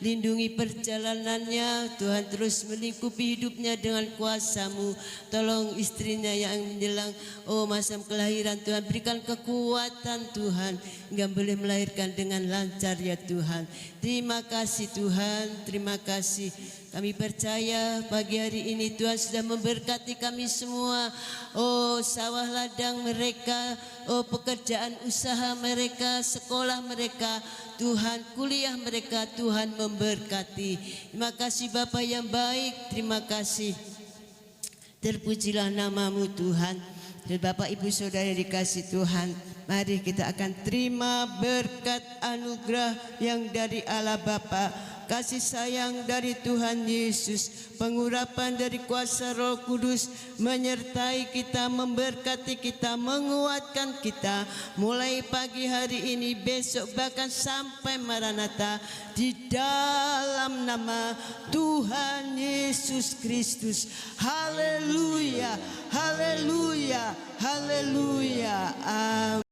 lindungi perjalanannya, Tuhan terus melingkupi hidupnya dengan kuasa-Mu. Tolong istrinya yang menjelang masa kelahiran, Tuhan berikan kekuatan Tuhan, hingga boleh melahirkan dengan lancar ya Tuhan. Terima kasih Tuhan, terima kasih. Kami percaya pagi hari ini Tuhan sudah memberkati kami semua. Sawah ladang mereka, pekerjaan usaha mereka, sekolah mereka, Tuhan kuliah mereka, Tuhan memberkati. Terima kasih Bapa yang baik, terima kasih. Terpujilah nama-Mu Tuhan. Dan Bapak Ibu Saudara dikasih Tuhan, mari kita akan terima berkat anugerah yang dari Allah Bapa, kasih sayang dari Tuhan Yesus, pengurapan dari kuasa Roh Kudus menyertai kita, memberkati kita, menguatkan kita mulai pagi hari ini, besok, bahkan sampai Maranatha, di dalam nama Tuhan Yesus Kristus. Haleluya, haleluya, haleluya. Amin.